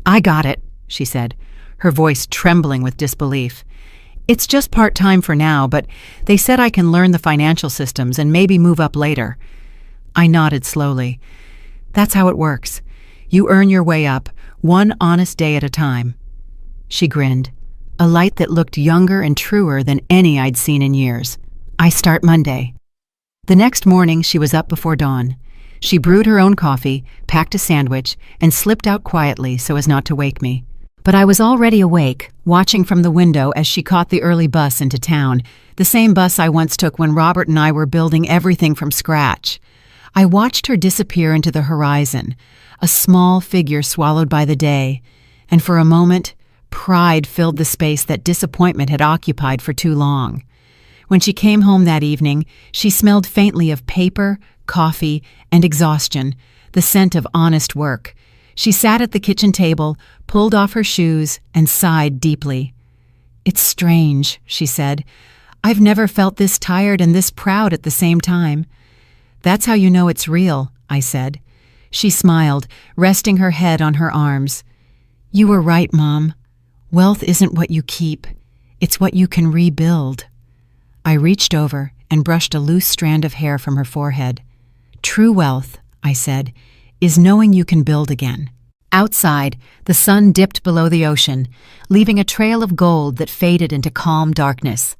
"I got it," she said, her voice trembling with disbelief. "It's just part-time for now, but they said I can learn the financial systems and maybe move up later." I nodded slowly. "That's how it works. You earn your way up, one honest day at a time." She grinned, a light that looked younger and truer than any I'd seen in years. "I start Monday." The next morning, she was up before dawn. She brewed her own coffee, packed a sandwich, and slipped out quietly so as not to wake me. But I was already awake, watching from the window as she caught the early bus into town, the same bus I once took when Robert and I were building everything from scratch. I watched her disappear into the horizon, a small figure swallowed by the day, and for a moment, pride filled the space that disappointment had occupied for too long. When she came home that evening, she smelled faintly of paper, coffee, and exhaustion, the scent of honest work. She sat at the kitchen table, pulled off her shoes, and sighed deeply. "It's strange," she said. "I've never felt this tired and this proud at the same time." "That's how you know it's real," I said. She smiled, resting her head on her arms. "You were right, Mom. Wealth isn't what you keep. It's what you can rebuild." I reached over and brushed a loose strand of hair from her forehead. "True wealth," I said, "is knowing you can build again." Outside, the sun dipped below the ocean, leaving a trail of gold that faded into calm darkness.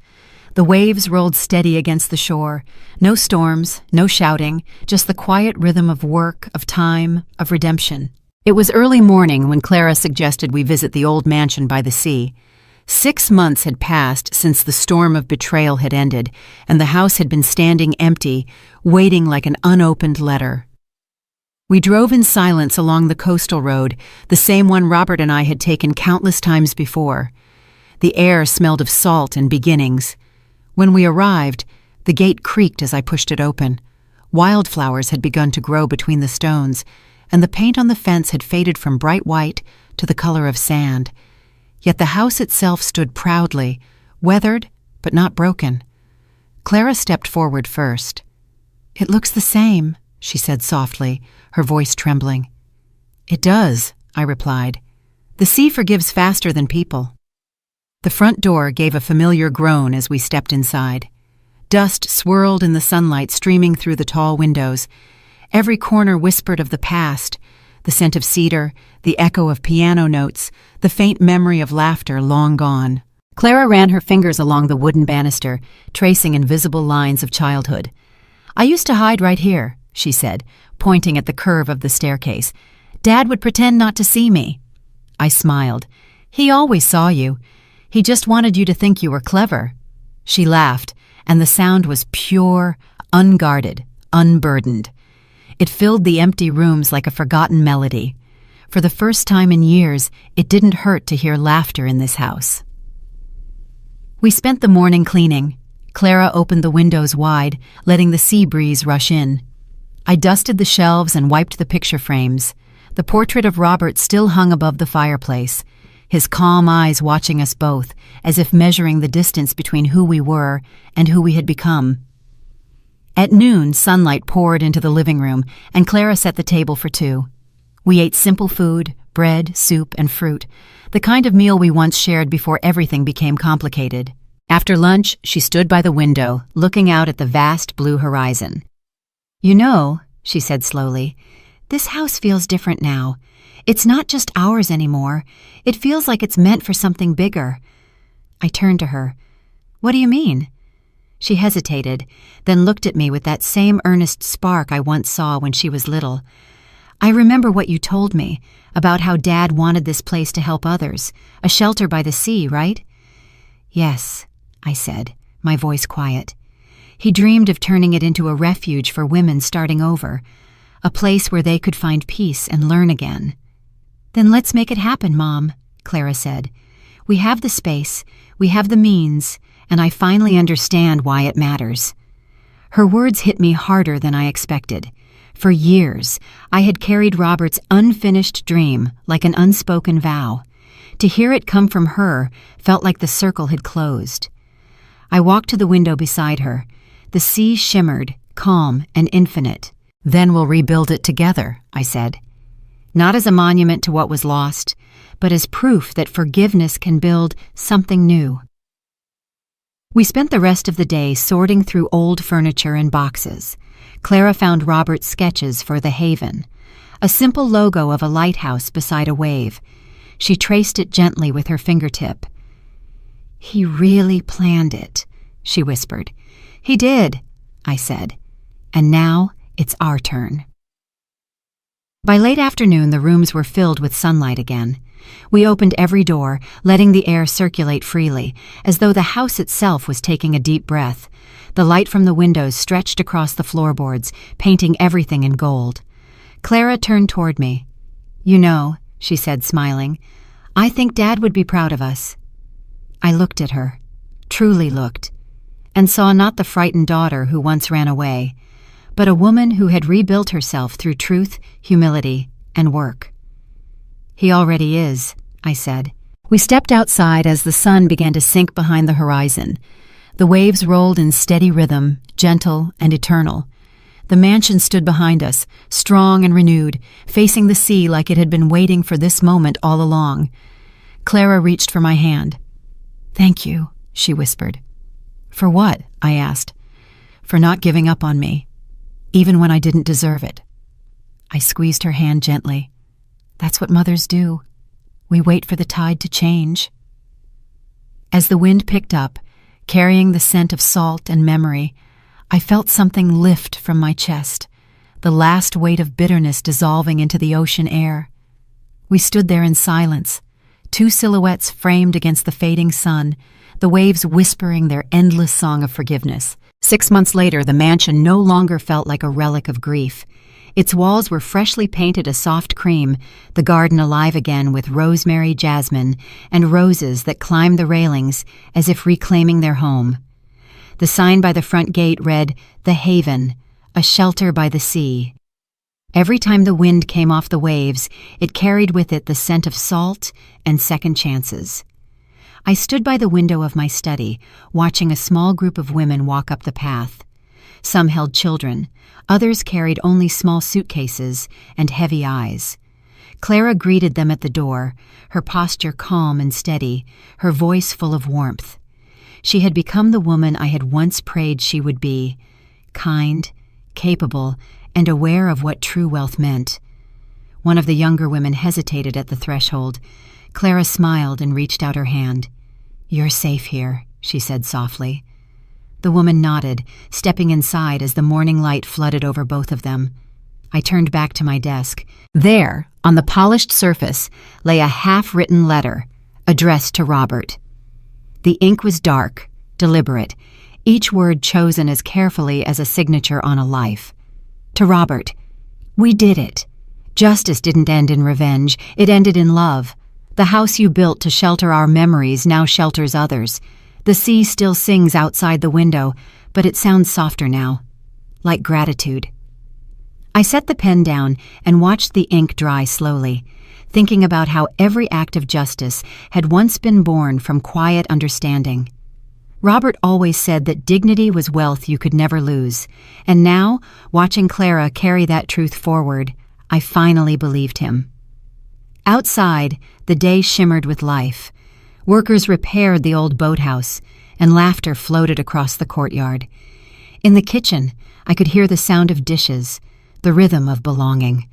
The waves rolled steady against the shore. No storms, no shouting, just the quiet rhythm of work, of time, of redemption. It was early morning when Clara suggested we visit the old mansion by the sea. 6 months had passed since the storm of betrayal had ended, and the house had been standing empty, waiting like an unopened letter. We drove in silence along the coastal road, the same one Robert and I had taken countless times before. The air smelled of salt and beginnings. When we arrived, the gate creaked as I pushed it open. Wildflowers had begun to grow between the stones, and the paint on the fence had faded from bright white to the color of sand. Yet the house itself stood proudly, weathered but not broken. Clara stepped forward first. "It looks the same," she said softly, her voice trembling. "It does," I replied. "The sea forgives faster than people." The front door gave a familiar groan as we stepped inside. Dust swirled in the sunlight streaming through the tall windows. Every corner whispered of the past, the scent of cedar, the echo of piano notes, the faint memory of laughter long gone. Clara ran her fingers along the wooden banister, tracing invisible lines of childhood. "I used to hide right here," she said, pointing at the curve of the staircase. "Dad would pretend not to see me." I smiled. "He always saw you. He just wanted you to think you were clever." She laughed, and the sound was pure, unguarded, unburdened. It filled the empty rooms like a forgotten melody. For the first time in years, it didn't hurt to hear laughter in this house. We spent the morning cleaning. Clara opened the windows wide, letting the sea breeze rush in. I dusted the shelves and wiped the picture frames. The portrait of Robert still hung above the fireplace, his calm eyes watching us both, as if measuring the distance between who we were and who we had become. At noon, sunlight poured into the living room, and Clara set the table for two. We ate simple food, bread, soup, and fruit, the kind of meal we once shared before everything became complicated. After lunch, she stood by the window, looking out at the vast blue horizon. "You know," she said slowly, "this house feels different now. It's not just ours anymore. It feels like it's meant for something bigger." I turned to her. "What do you mean?" She hesitated, then looked at me with that same earnest spark I once saw when she was little. "I remember what you told me, about how Dad wanted this place to help others, a shelter by the sea, right?" "Yes," I said, my voice quiet. "He dreamed of turning it into a refuge for women starting over, a place where they could find peace and learn again." "Then let's make it happen, Mom," Clara said. "We have the space, we have the means, and I finally understand why it matters." Her words hit me harder than I expected. For years, I had carried Robert's unfinished dream like an unspoken vow. To hear it come from her felt like the circle had closed. I walked to the window beside her. The sea shimmered, calm and infinite. "Then we'll rebuild it together," I said. Not as a monument to what was lost, but as proof that forgiveness can build something new. We spent the rest of the day sorting through old furniture and boxes. Clara found Robert's sketches for the Haven, a simple logo of a lighthouse beside a wave. She traced it gently with her fingertip. "He really planned it," she whispered. "He did," I said. "And now it's our turn." By late afternoon, the rooms were filled with sunlight again. We opened every door, letting the air circulate freely, as though the house itself was taking a deep breath. The light from the windows stretched across the floorboards, painting everything in gold. Clara turned toward me. "You know," she said, smiling, "I think Dad would be proud of us." I looked at her, truly looked, and saw not the frightened daughter who once ran away, but a woman who had rebuilt herself through truth, humility, and work. "He already is," I said. We stepped outside as the sun began to sink behind the horizon. The waves rolled in steady rhythm, gentle and eternal. The mansion stood behind us, strong and renewed, facing the sea like it had been waiting for this moment all along. Clara reached for my hand. "Thank you," she whispered. "For what?" I asked. "For not giving up on me, even when I didn't deserve it." I squeezed her hand gently. "That's what mothers do. We wait for the tide to change." As the wind picked up, carrying the scent of salt and memory, I felt something lift from my chest, the last weight of bitterness dissolving into the ocean air. We stood there in silence, two silhouettes framed against the fading sun, the waves whispering their endless song of forgiveness. 6 months later, the mansion no longer felt like a relic of grief. Its walls were freshly painted a soft cream, the garden alive again with rosemary, jasmine, and roses that climbed the railings as if reclaiming their home. The sign by the front gate read, "The Haven, a shelter by the sea." Every time the wind came off the waves, it carried with it the scent of salt and second chances. I stood by the window of my study, watching a small group of women walk up the path. Some held children, others carried only small suitcases and heavy eyes. Clara greeted them at the door, her posture calm and steady, her voice full of warmth. She had become the woman I had once prayed she would be, kind, capable, and aware of what true wealth meant. One of the younger women hesitated at the threshold. Clara smiled and reached out her hand. "You're safe here," she said softly. The woman nodded, stepping inside as the morning light flooded over both of them. I turned back to my desk. There, on the polished surface, lay a half-written letter, addressed to Robert. The ink was dark, deliberate, each word chosen as carefully as a signature on a life. To Robert, "We did it. Justice didn't end in revenge, it ended in love. The house you built to shelter our memories now shelters others. The sea still sings outside the window, but it sounds softer now, like gratitude." I set the pen down and watched the ink dry slowly, thinking about how every act of justice had once been born from quiet understanding. Robert always said that dignity was wealth you could never lose, and now, watching Clara carry that truth forward, I finally believed him. Outside, the day shimmered with life. Workers repaired the old boathouse, and laughter floated across the courtyard. In the kitchen, I could hear the sound of dishes, the rhythm of belonging.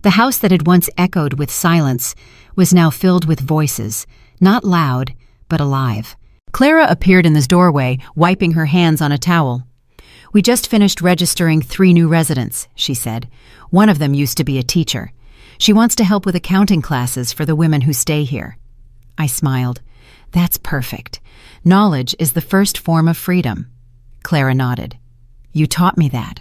The house that had once echoed with silence was now filled with voices, not loud, but alive. Clara appeared in the doorway, wiping her hands on a towel. "We just finished registering 3 new residents," she said. "One of them used to be a teacher. She wants to help with accounting classes for the women who stay here." I smiled. "That's perfect. Knowledge is the first form of freedom." Clara nodded. "You taught me that."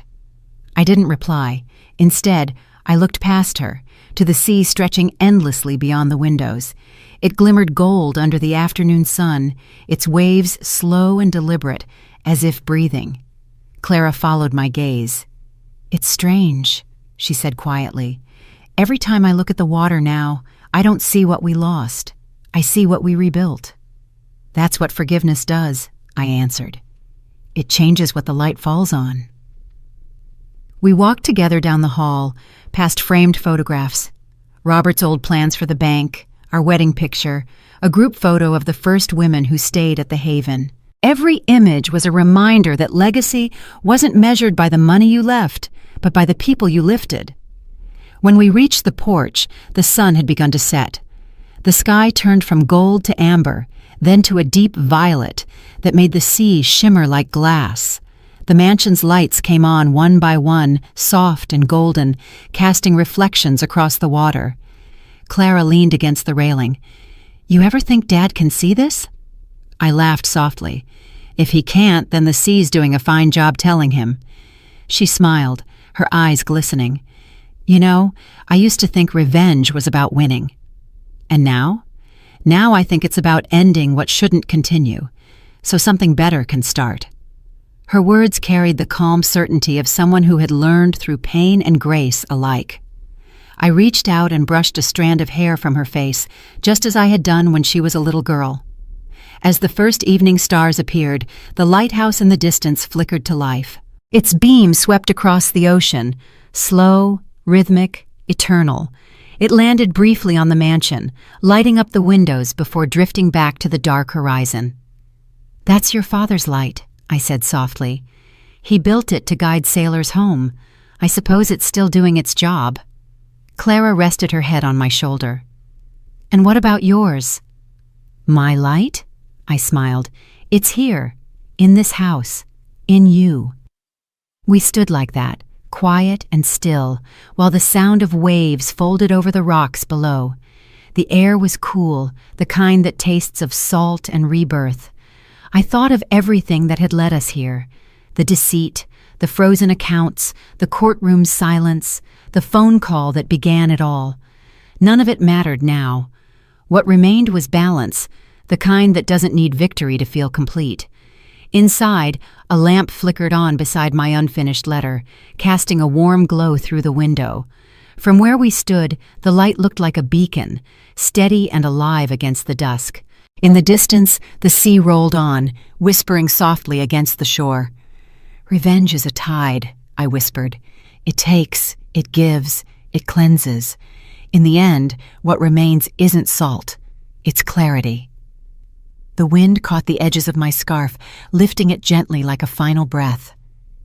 I didn't reply. Instead, I looked past her, to the sea stretching endlessly beyond the windows. It glimmered gold under the afternoon sun, its waves slow and deliberate, as if breathing. Clara followed my gaze. "It's strange," she said quietly. "Every time I look at the water now, I don't see what we lost. I see what we rebuilt." "That's what forgiveness does," I answered. It changes what the light falls on. We walked together down the hall, past framed photographs. Robert's old plans for the bank, our wedding picture, a group photo of the first women who stayed at the Haven. Every image was a reminder that legacy wasn't measured by the money you left, but by the people you lifted. When we reached the porch, the sun had begun to set. The sky turned from gold to amber, then to a deep violet that made the sea shimmer like glass. The mansion's lights came on one by one, soft and golden, casting reflections across the water. Clara leaned against the railing. "You ever think Dad can see this?" I laughed softly. "If he can't, then the sea's doing a fine job telling him." She smiled, her eyes glistening. "You know, I used to think revenge was about winning. And now? Now I think it's about ending what shouldn't continue, so something better can start." Her words carried the calm certainty of someone who had learned through pain and grace alike. I reached out and brushed a strand of hair from her face, just as I had done when she was a little girl. As the first evening stars appeared, the lighthouse in the distance flickered to life. Its beam swept across the ocean, slow, rhythmic, eternal. It landed briefly on the mansion, lighting up the windows before drifting back to the dark horizon. "That's your father's light," I said softly. "He built it to guide sailors home. I suppose it's still doing its job." Clara rested her head on my shoulder. "And what about yours?" "My light?" I smiled. "It's here, in this house, in you." We stood like that, quiet and still, while the sound of waves folded over the rocks below. The air was cool, the kind that tastes of salt and rebirth. I thought of everything that had led us here: the deceit, the frozen accounts, the courtroom's silence, the phone call that began it all. None of it mattered now. What remained was balance, the kind that doesn't need victory to feel complete. Inside, a lamp flickered on beside my unfinished letter, casting a warm glow through the window. From where we stood, the light looked like a beacon, steady and alive against the dusk. In the distance, the sea rolled on, whispering softly against the shore. "Revenge is a tide," I whispered. "It takes, it gives, it cleanses. In the end, what remains isn't salt, it's clarity." The wind caught the edges of my scarf, lifting it gently like a final breath.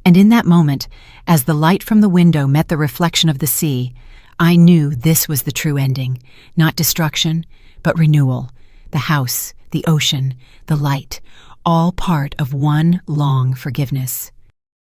And in that moment, as the light from the window met the reflection of the sea, I knew this was the true ending, not destruction, but renewal. The house, the ocean, the light, all part of one long forgiveness.